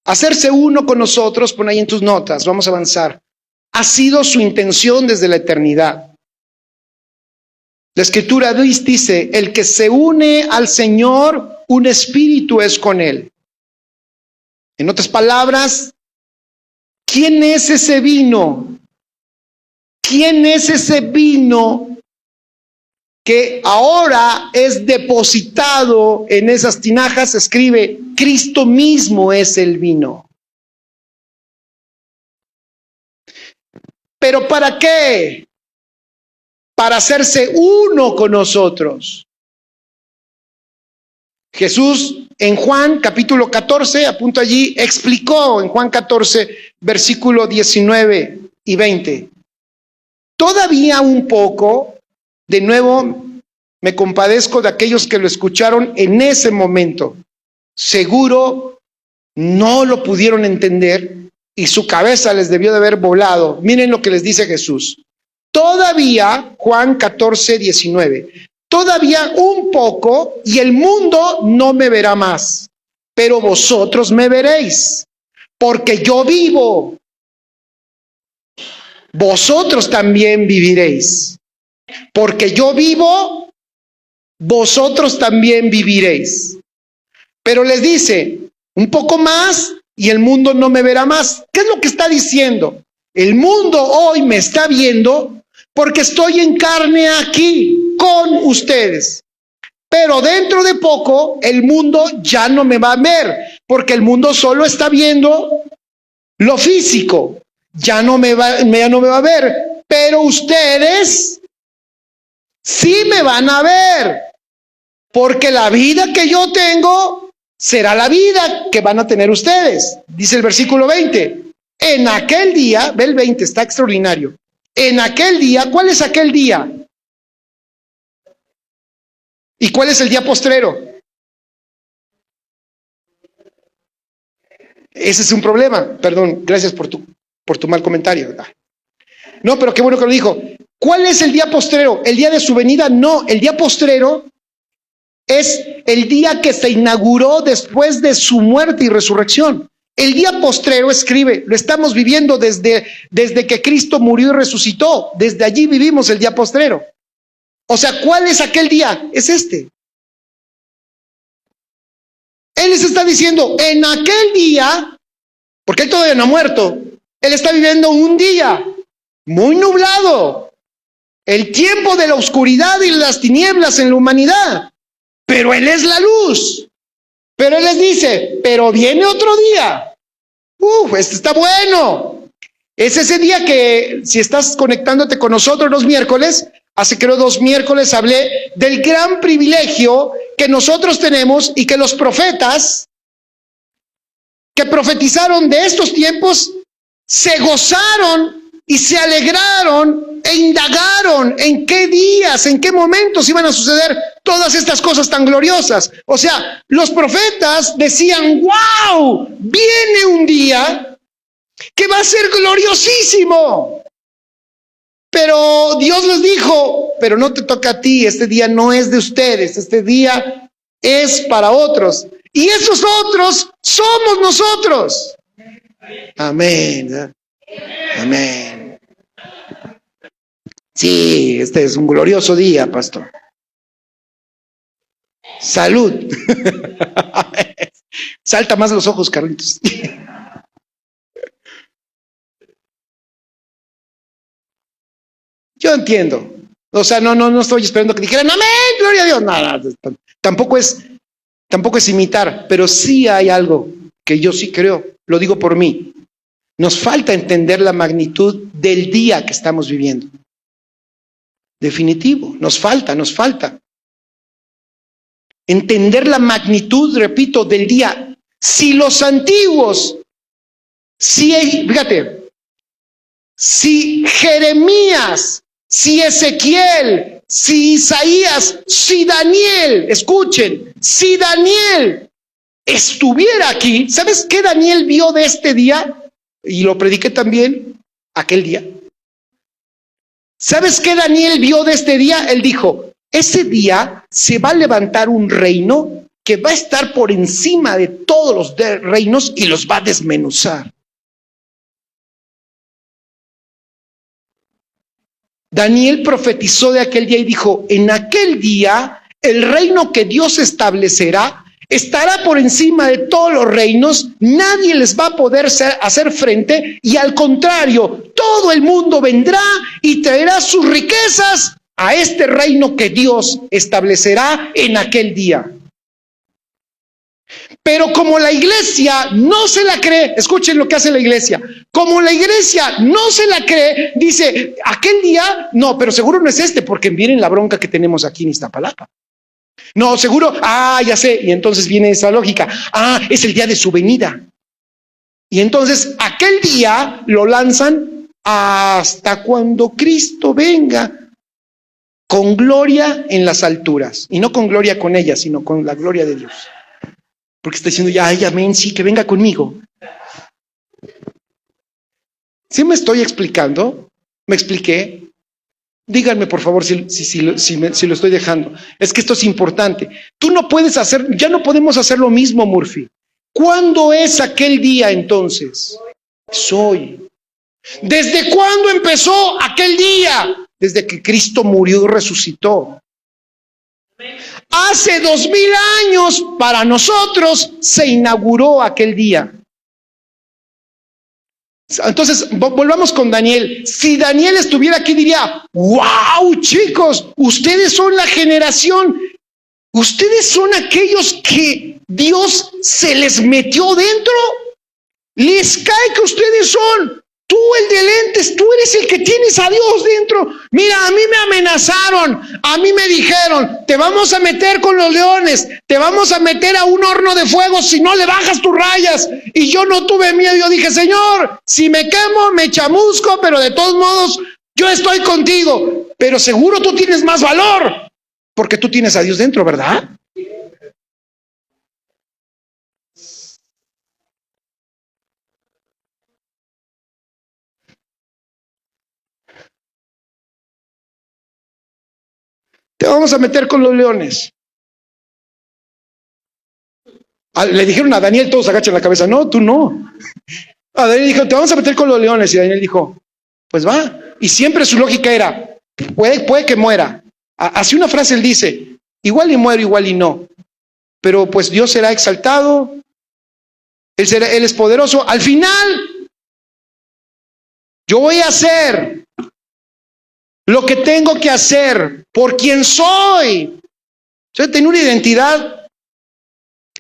Hacerse uno con nosotros, pon ahí en tus notas, vamos a avanzar. Ha sido su intención desde la eternidad. La Escritura dice, el que se une al Señor, un espíritu es con Él. En otras palabras, ¿quién es ese vino? ¿Quién es ese vino que ahora es depositado en esas tinajas? Escribe, Cristo mismo es el vino. ¿Pero para qué? Para hacerse uno con nosotros. Jesús en Juan capítulo 14, apunto allí, explicó en Juan 14, versículo 19 y 20. Todavía un poco, de nuevo me compadezco de aquellos que lo escucharon en ese momento. Seguro no lo pudieron entender y su cabeza les debió de haber volado. Miren lo que les dice Jesús. Todavía, Juan 14, 19, todavía un poco y el mundo no me verá más, pero vosotros me veréis, porque yo vivo. Vosotros también viviréis. Porque yo vivo, vosotros también viviréis. Pero les dice, un poco más y el mundo no me verá más. ¿Qué es lo que está diciendo? El mundo hoy me está viendo porque estoy en carne aquí con ustedes. Pero dentro de poco el mundo ya no me va a ver, porque el mundo solo está viendo lo físico. Ya no me va a ver, pero ustedes sí me van a ver, porque la vida que yo tengo será la vida que van a tener ustedes. Dice el versículo 20. En aquel día, ve el 20, está extraordinario. En aquel día, ¿cuál es aquel día? ¿Y cuál es el día postrero? Ese es un problema. Perdón, gracias por tu mal comentario. No, pero qué bueno que lo dijo. ¿Cuál es el día postrero? ¿El día de su venida? No, el día postrero es el día que se inauguró después de su muerte y resurrección. El día postrero, escribe, lo estamos viviendo desde que Cristo murió y resucitó. Desde allí vivimos el día postrero. O sea, ¿cuál es aquel día? Es este. Él les está diciendo, en aquel día, porque él todavía no ha muerto, él está viviendo un día muy nublado, el tiempo de la oscuridad y las tinieblas en la humanidad, pero él es la luz. Pero él les dice, pero viene otro día. Este está bueno. Es ese día que, si estás conectándote con nosotros los miércoles, hace creo 2 miércoles hablé del gran privilegio que nosotros tenemos y que los profetas que profetizaron de estos tiempos se gozaron y se alegraron e indagaron en qué días, en qué momentos iban a suceder todas estas cosas tan gloriosas. O sea, los profetas decían, wow, viene un día que va a ser gloriosísimo. Pero Dios les dijo, pero no te toca a ti, este día no es de ustedes, este día es para otros. Y esos otros somos nosotros. Amén. Amén. Sí, este es un glorioso día, pastor. Salud. Salta más los ojos, Carlitos. Yo entiendo. O sea, no estoy esperando que dijeran, amén, gloria a Dios. No, tampoco es imitar, pero sí hay algo que yo sí creo, lo digo por mí. Nos falta entender la magnitud del día que estamos viviendo. Definitivo, nos falta. Entender la magnitud, repito, del día. Si los antiguos, fíjate, si Jeremías, si Ezequiel, si Isaías, si Daniel, escuchen, si Daniel estuviera aquí, ¿sabes qué Daniel vio de este día? Y lo prediqué también aquel día. ¿Sabes qué Daniel vio de este día? Él dijo, ese día se va a levantar un reino que va a estar por encima de todos los reinos y los va a desmenuzar. Daniel profetizó de aquel día y dijo, en aquel día el reino que Dios establecerá estará por encima de todos los reinos, nadie les va a poder hacer frente y al contrario, todo el mundo vendrá y traerá sus riquezas a este reino que Dios establecerá en aquel día. Pero como la iglesia no se la cree, escuchen lo que hace la iglesia, como la iglesia no se la cree, dice, aquel día, no, pero seguro no es este, porque miren la bronca que tenemos aquí en Iztapalapa. No, seguro, ya sé, y entonces viene esa lógica, es el día de su venida. Y entonces aquel día lo lanzan hasta cuando Cristo venga, con gloria en las alturas, y no con gloria con ella, sino con la gloria de Dios. Porque está diciendo, amén, sí, que venga conmigo. ¿Sí me estoy explicando? ¿Me expliqué? Díganme, por favor, si lo estoy dejando. Es que esto es importante. Ya no podemos hacer lo mismo, Murphy. ¿Cuándo es aquel día entonces? Es hoy. ¿Desde cuándo empezó aquel día? Desde que Cristo murió y resucitó. Hace 2000 años para nosotros se inauguró aquel día. Entonces, volvamos con Daniel. Si Daniel estuviera aquí, diría, wow, chicos, ustedes son la generación, ustedes son aquellos que Dios se les metió dentro. Les cae que ustedes son. Tú, el de lentes, tú eres el que tienes a Dios dentro. Mira, a mí me amenazaron, a mí me dijeron, te vamos a meter con los leones, te vamos a meter a un horno de fuego si no le bajas tus rayas. Y yo no tuve miedo, yo dije, Señor, si me quemo, me chamusco, pero de todos modos, yo estoy contigo. Pero seguro tú tienes más valor, porque tú tienes a Dios dentro, ¿verdad? Te vamos a meter con los leones. Le dijeron a Daniel, todos agachan la cabeza. No, tú no. A Daniel dijo, te vamos a meter con los leones. Y Daniel dijo, pues va. Y siempre su lógica era, puede que muera. Así una frase él dice, igual y muero, igual y no. Pero pues Dios será exaltado. Él es poderoso. Al final, yo voy a hacer lo que tengo que hacer por quien soy. Yo tenía una identidad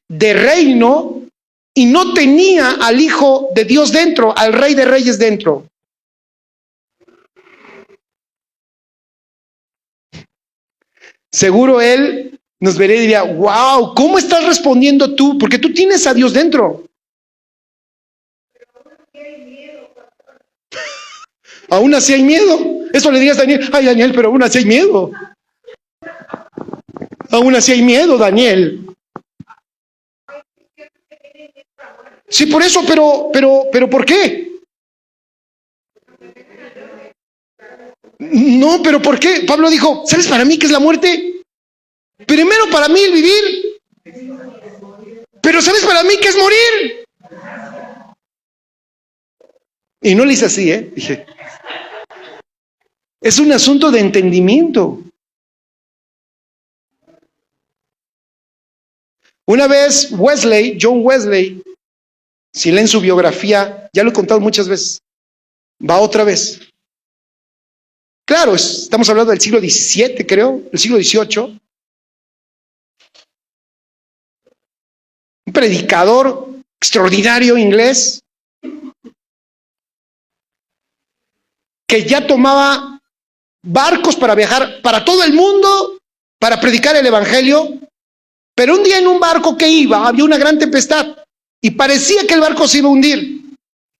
de reino y no tenía al Hijo de Dios dentro, al Rey de Reyes dentro. Seguro él nos vería y diría, wow, ¿cómo estás respondiendo tú? Porque tú tienes a Dios dentro. Aún así hay miedo. Eso le digas a Daniel, ay Daniel, pero aún así hay miedo. Aún así hay miedo, Daniel. Sí, por eso, pero ¿por qué? No, pero ¿por qué? Pablo dijo, ¿sabes para mí qué es la muerte? Primero para mí el vivir. Pero ¿sabes para mí qué es morir? Y no le hice así, dije, es un asunto de entendimiento. Una vez John Wesley, si leen su biografía, ya lo he contado muchas veces, va otra vez. Claro, estamos hablando del siglo XVII, creo, del siglo XVIII. Un predicador extraordinario inglés que ya tomaba barcos para viajar para todo el mundo, para predicar el evangelio, pero un día en un barco que iba, había una gran tempestad y parecía que el barco se iba a hundir.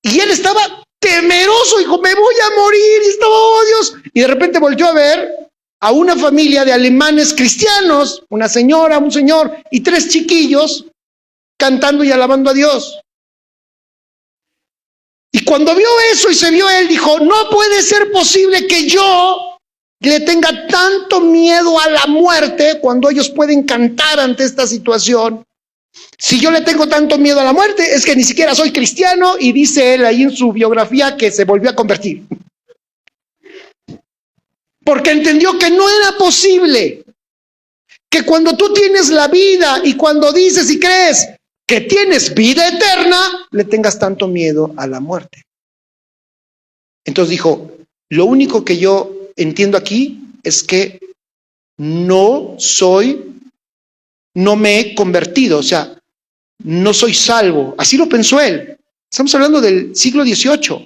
Y él estaba temeroso, dijo, me voy a morir, y estaba, oh Dios. Y de repente volteó a ver a una familia de alemanes cristianos, una señora, un señor y 3 chiquillos cantando y alabando a Dios. Y cuando vio eso y se vio él, dijo, no puede ser posible que yo le tenga tanto miedo a la muerte cuando ellos pueden cantar ante esta situación. Si yo le tengo tanto miedo a la muerte, es que ni siquiera soy cristiano, y dice él ahí en su biografía que se volvió a convertir. Porque entendió que no era posible que cuando tú tienes la vida y cuando dices y crees que tienes vida eterna, le tengas tanto miedo a la muerte. Entonces dijo, lo único que yo entiendo aquí es que no me he convertido, o sea, no soy salvo. Así lo pensó él. Estamos hablando del siglo XVIII.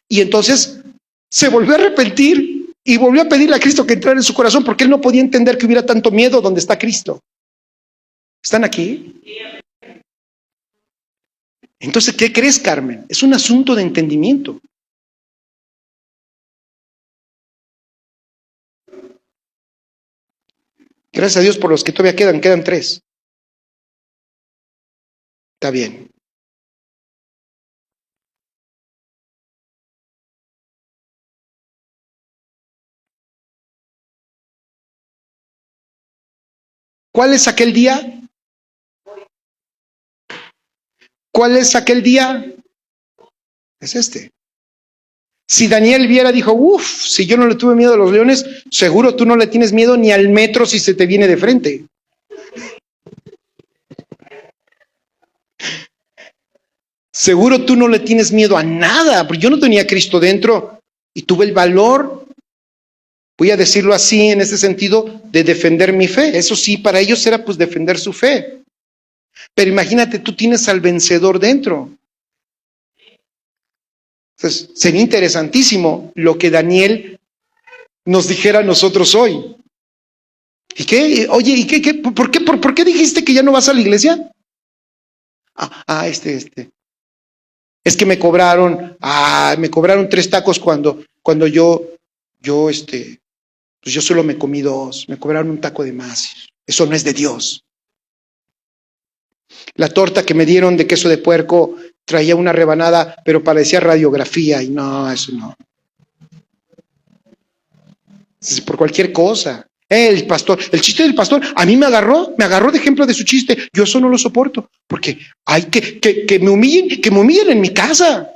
Y entonces se volvió a arrepentir y volvió a pedirle a Cristo que entrara en su corazón, porque él no podía entender que hubiera tanto miedo donde está Cristo. ¿Están aquí? Entonces, ¿qué crees, Carmen? Es un asunto de entendimiento. Gracias a Dios por los que todavía quedan 3. Está bien. ¿Cuál es aquel día? ¿Cuál es aquel día? Es este. Si Daniel viera, dijo, si yo no le tuve miedo a los leones, seguro tú no le tienes miedo ni al metro si se te viene de frente. Seguro tú no le tienes miedo a nada, porque yo no tenía a Cristo dentro y tuve el valor, voy a decirlo así en ese sentido, de defender mi fe. Eso sí, para ellos era pues defender su fe. Pero imagínate, tú tienes al vencedor dentro. Entonces, sería interesantísimo lo que Daniel nos dijera a nosotros hoy. ¿Y qué? Oye, ¿y qué? ¿Por qué dijiste que ya no vas a la iglesia? Es que me cobraron 3 tacos cuando pues yo solo me comí 2, me cobraron un taco de más. Eso no es de Dios. La torta que me dieron de queso de puerco traía una rebanada, pero parecía radiografía, y no, eso no. Es por cualquier cosa. El chiste del pastor, a mí me agarró de ejemplo de su chiste. Yo eso no lo soporto, porque hay que me humillen en mi casa.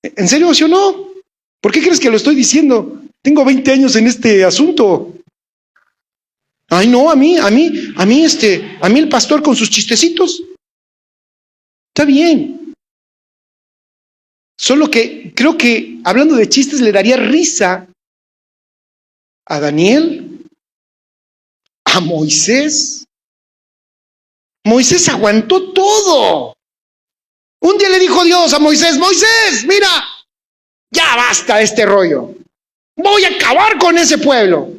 ¿En serio, sí o no? ¿Por qué crees que lo estoy diciendo? Tengo 20 años en este asunto. Ay, no, a mí el pastor con sus chistecitos. Está bien. Solo que creo que, hablando de chistes, le daría risa a Daniel, a Moisés. Moisés aguantó todo. Un día le dijo Dios a Moisés, mira, ya basta este rollo. Voy a acabar con ese pueblo.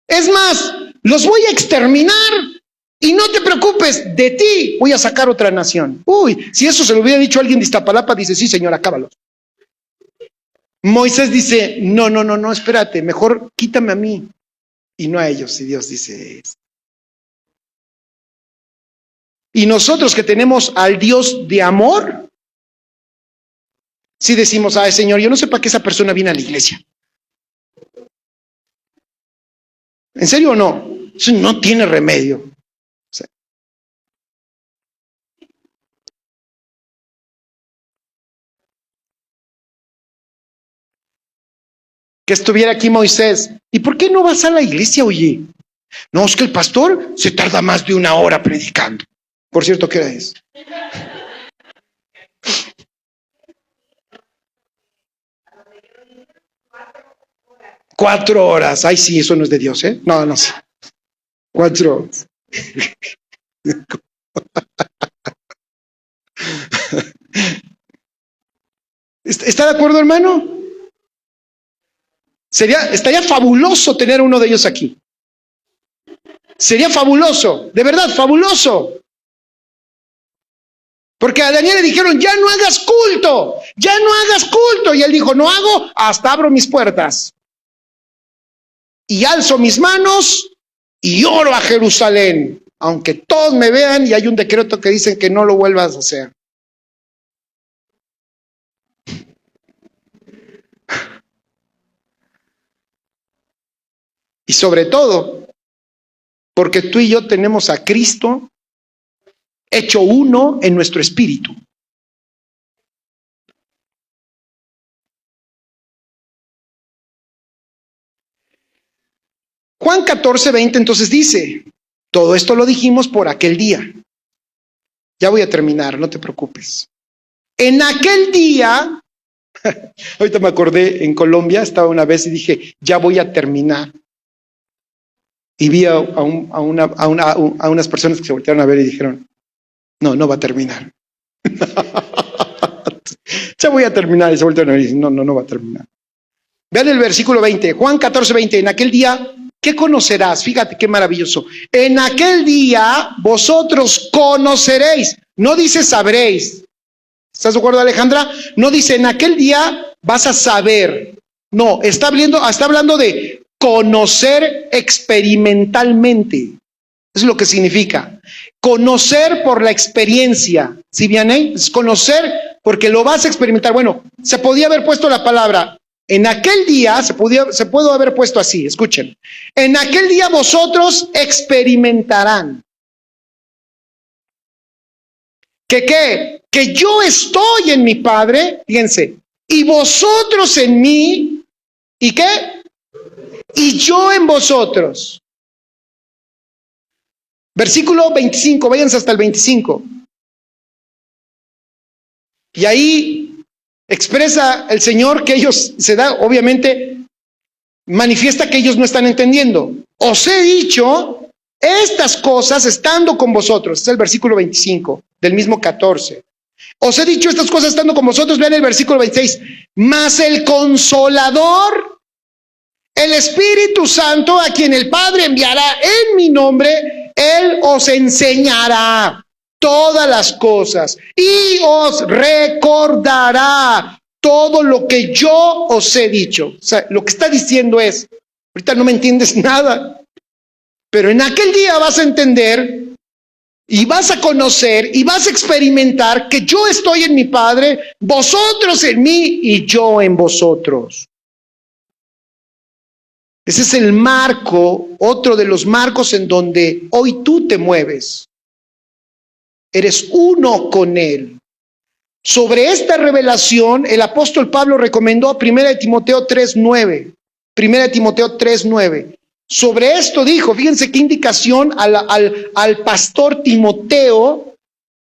Es más, los voy a exterminar. Y no te preocupes, de ti voy a sacar otra nación. Uy, si eso se lo hubiera dicho alguien de Iztapalapa, dice, sí, señor, acábalos. Moisés dice, no, espérate, mejor quítame a mí y no a ellos. Y Dios dice esto. Y nosotros que tenemos al Dios de amor, si decimos, ay, Señor, yo no sé para qué esa persona viene a la iglesia. ¿En serio o no? Eso no tiene remedio. Que estuviera aquí Moisés. ¿Y por qué no vas a la iglesia, oye? No, es que el pastor se tarda más de 1 hora predicando. Por cierto, ¿qué hora es? 4 horas. Ay, sí, eso no es de Dios, ¿eh? No sé. 4 horas. ¿Está de acuerdo, hermano? Estaría fabuloso tener uno de ellos aquí. Sería fabuloso, de verdad, fabuloso. Porque a Daniel le dijeron, ya no hagas culto. Y él dijo, no hago hasta abro mis puertas. Y alzo mis manos y oro a Jerusalén. Aunque todos me vean y hay un decreto que dice que no lo vuelvas a hacer. Y sobre todo, porque tú y yo tenemos a Cristo hecho uno en nuestro espíritu. Juan 14:20 entonces dice, todo esto lo dijimos por aquel día. Ya voy a terminar, no te preocupes. En aquel día, ahorita me acordé, en Colombia estaba una vez y dije, ya voy a terminar. Y vi a unas personas que se voltearon a ver y dijeron, no va a terminar. Ya voy a terminar. Y se voltearon a ver y dicen, no va a terminar. Vean el versículo 20, Juan 14:20, en aquel día, ¿qué conocerás? Fíjate qué maravilloso. En aquel día vosotros conoceréis, no dice sabréis. ¿Estás de acuerdo, Alejandra? No dice en aquel día vas a saber. No, está hablando de conocer experimentalmente. Eso es lo que significa. Conocer por la experiencia. ¿Sí, viene? Es conocer porque lo vas a experimentar. Bueno, se podía haber puesto la palabra en aquel día, se pudo haber puesto así, escuchen. En aquel día vosotros experimentarán. ¿Qué? Que yo estoy en mi Padre, fíjense, y vosotros en mí, ¿y qué? Y yo en vosotros. Versículo 25, váyanse hasta el 25. Y ahí expresa el Señor que ellos obviamente, manifiesta que ellos no están entendiendo. Os he dicho estas cosas estando con vosotros. Es el versículo 25 del mismo 14. Os he dicho estas cosas estando con vosotros. Vean el versículo 26. Mas el Consolador, el Espíritu Santo, a quien el Padre enviará en mi nombre, Él os enseñará todas las cosas y os recordará todo lo que yo os he dicho. O sea, lo que está diciendo es, ahorita no me entiendes nada, pero en aquel día vas a entender y vas a conocer y vas a experimentar que yo estoy en mi Padre, vosotros en mí y yo en vosotros. Ese es el marco, otro de los marcos en donde hoy tú te mueves. Eres uno con Él. Sobre esta revelación, el apóstol Pablo recomendó a 1 Timoteo 3:9. 1 Timoteo 3:9. Sobre esto dijo, fíjense qué indicación al pastor Timoteo,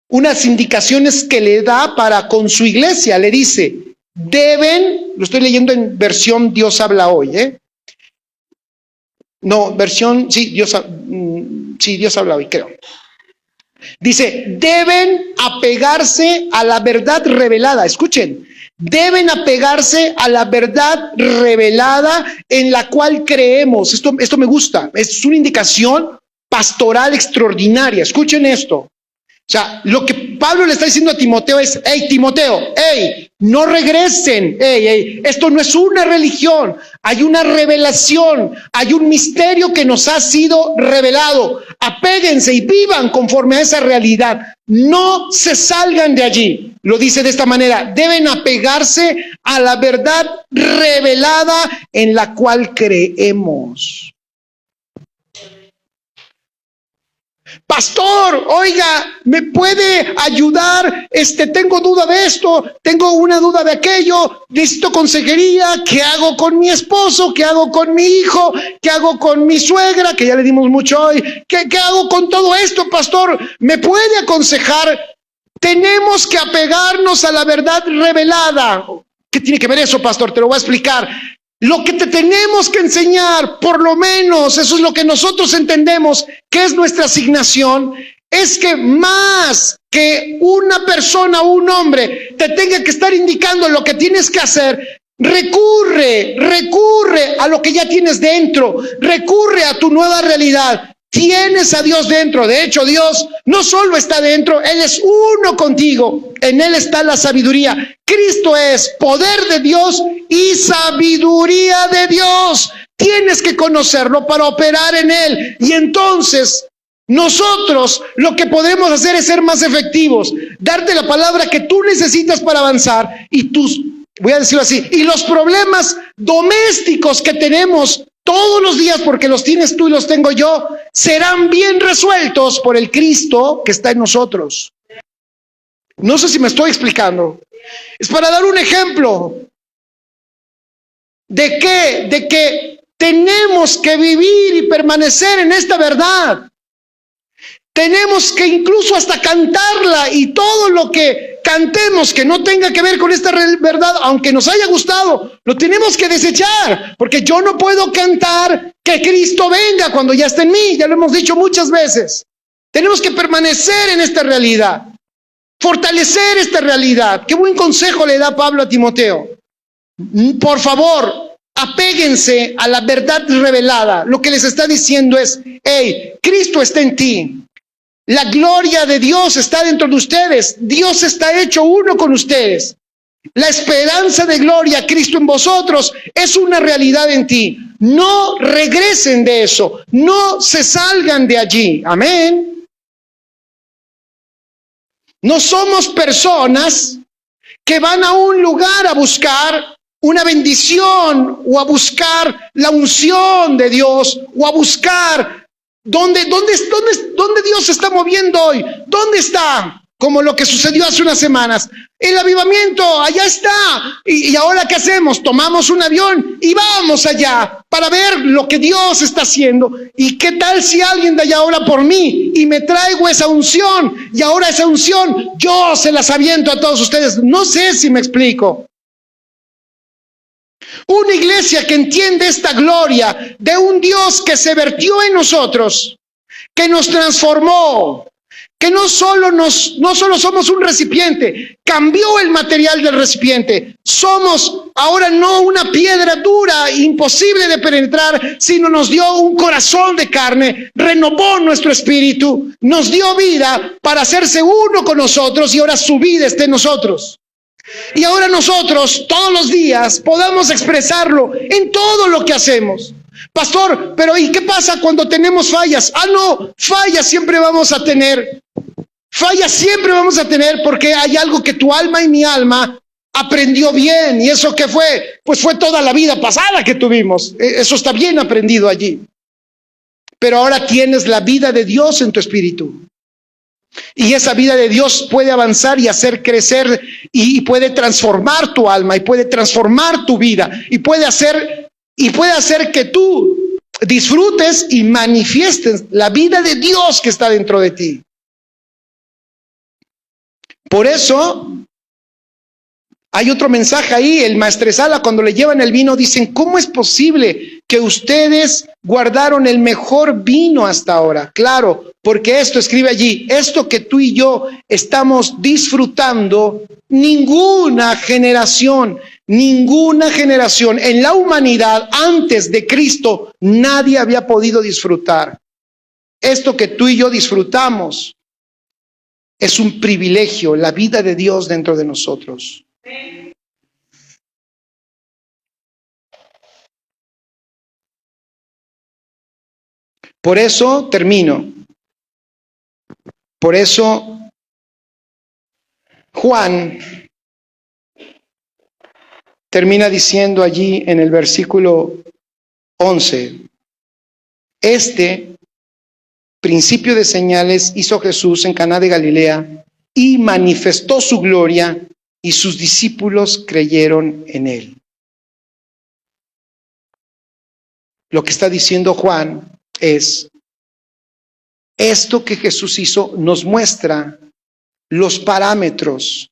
unas indicaciones que le da para con su iglesia. Le dice, lo estoy leyendo en versión Dios habla hoy, No, versión, Dios habla hoy, creo. Dice, deben apegarse a la verdad revelada. Escuchen, deben apegarse a la verdad revelada en la cual creemos. Esto me gusta, es una indicación pastoral extraordinaria. Escuchen esto. O sea, lo que Pablo le está diciendo a Timoteo es, hey Timoteo, no regresen, esto no es una religión, hay una revelación, hay un misterio que nos ha sido revelado, apéguense y vivan conforme a esa realidad, no se salgan de allí. Lo dice de esta manera, deben apegarse a la verdad revelada en la cual creemos. Pastor, oiga, ¿me puede ayudar? Tengo duda de esto, tengo una duda de aquello, necesito consejería. ¿Qué hago con mi esposo? ¿Qué hago con mi hijo? ¿Qué hago con mi suegra? Que ya le dimos mucho hoy. ¿Qué hago con todo esto, pastor? ¿Me puede aconsejar? Tenemos que apegarnos a la verdad revelada. ¿Qué tiene que ver eso, pastor? Te lo voy a explicar. Lo que te tenemos que enseñar, por lo menos, eso es lo que nosotros entendemos que es nuestra asignación, es que más que una persona o un hombre te tenga que estar indicando lo que tienes que hacer, recurre a lo que ya tienes dentro, recurre a tu nueva realidad. Tienes a Dios dentro. De hecho, Dios no solo está dentro, Él es uno contigo. En Él está la sabiduría. Cristo es poder de Dios y sabiduría de Dios. Tienes que conocerlo para operar en Él. Y entonces, nosotros lo que podemos hacer es ser más efectivos. Darte la palabra que tú necesitas para avanzar. Y voy a decirlo así, y los problemas domésticos que tenemos todos los días, porque los tienes tú y los tengo yo, serán bien resueltos por el Cristo que está en nosotros. No sé si me estoy explicando. Es para dar un ejemplo de que tenemos que vivir y permanecer en esta verdad. Tenemos que incluso hasta cantarla, y todo lo que cantemos que no tenga que ver con esta verdad, aunque nos haya gustado, lo tenemos que desechar, porque yo no puedo cantar que Cristo venga cuando ya está en mí. Ya lo hemos dicho muchas veces. Tenemos que permanecer en esta realidad, fortalecer esta realidad. Qué buen consejo le da Pablo a Timoteo. Por favor, apéguense a la verdad revelada. Lo que les está diciendo es, Cristo está en ti. La gloria de Dios está dentro de ustedes. Dios está hecho uno con ustedes. La esperanza de gloria, Cristo en vosotros, es una realidad en ti. No regresen de eso. No se salgan de allí. Amén. No somos personas que van a un lugar a buscar una bendición, o a buscar la unción de Dios, o a buscar ¿Dónde Dios se está moviendo hoy? ¿Dónde está? como lo que sucedió hace unas semanas. El avivamiento, allá está. ¿Y ahora qué hacemos? Tomamos un avión y vamos allá para ver lo que Dios está haciendo. ¿Y qué tal si alguien de allá ora por mí y me traigo esa unción? Y ahora esa unción yo se las aviento a todos ustedes. No sé si me explico. Una iglesia que entiende esta gloria de un Dios que se vertió en nosotros, que nos transformó, que no solo somos un recipiente, cambió el material del recipiente. Somos ahora no una piedra dura, imposible de penetrar, sino nos dio un corazón de carne, renovó nuestro espíritu, nos dio vida para hacerse uno con nosotros y ahora su vida esté en nosotros. Y ahora nosotros todos los días podamos expresarlo en todo lo que hacemos. Pastor, pero ¿y qué pasa cuando tenemos fallas? No, fallas siempre vamos a tener. Fallas siempre vamos a tener porque hay algo que tu alma y mi alma aprendió bien. ¿Y eso qué fue? Pues fue toda la vida pasada que tuvimos. Eso está bien aprendido allí. Pero ahora tienes la vida de Dios en tu espíritu. Y esa vida de Dios puede avanzar y hacer crecer y puede transformar tu alma y puede transformar tu vida y puede hacer que tú disfrutes y manifiestes la vida de Dios que está dentro de ti. Por eso hay otro mensaje ahí, el maestresala, cuando le llevan el vino, dicen, ¿cómo es posible que ustedes guardaron el mejor vino hasta ahora? Claro, porque esto escribe allí, esto que tú y yo estamos disfrutando, ninguna generación en la humanidad antes de Cristo, nadie había podido disfrutar. Esto que tú y yo disfrutamos es un privilegio, la vida de Dios dentro de nosotros. Por eso termino. Por eso Juan termina diciendo allí en el versículo 11, este principio de señales hizo Jesús en Caná de Galilea y manifestó su gloria y sus discípulos creyeron en él. Lo que está diciendo Juan es, esto que Jesús hizo nos muestra los parámetros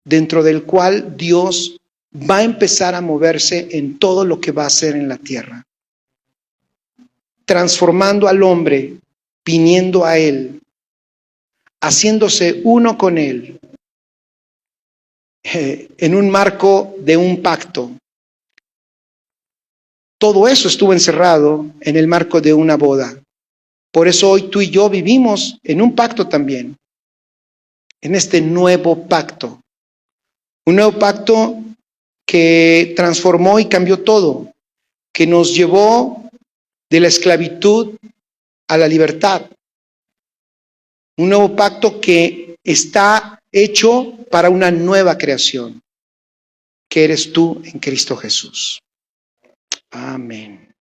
dentro del cual Dios va a empezar a moverse en todo lo que va a hacer en la tierra, transformando al hombre, viniendo a él, haciéndose uno con él, en un marco de un pacto. Todo eso estuvo encerrado en el marco de una boda. Por eso hoy tú y yo vivimos en un pacto también, en este nuevo pacto. Un nuevo pacto que transformó y cambió todo, que nos llevó de la esclavitud a la libertad. Un nuevo pacto que está hecho para una nueva creación, que eres tú en Cristo Jesús. Amén.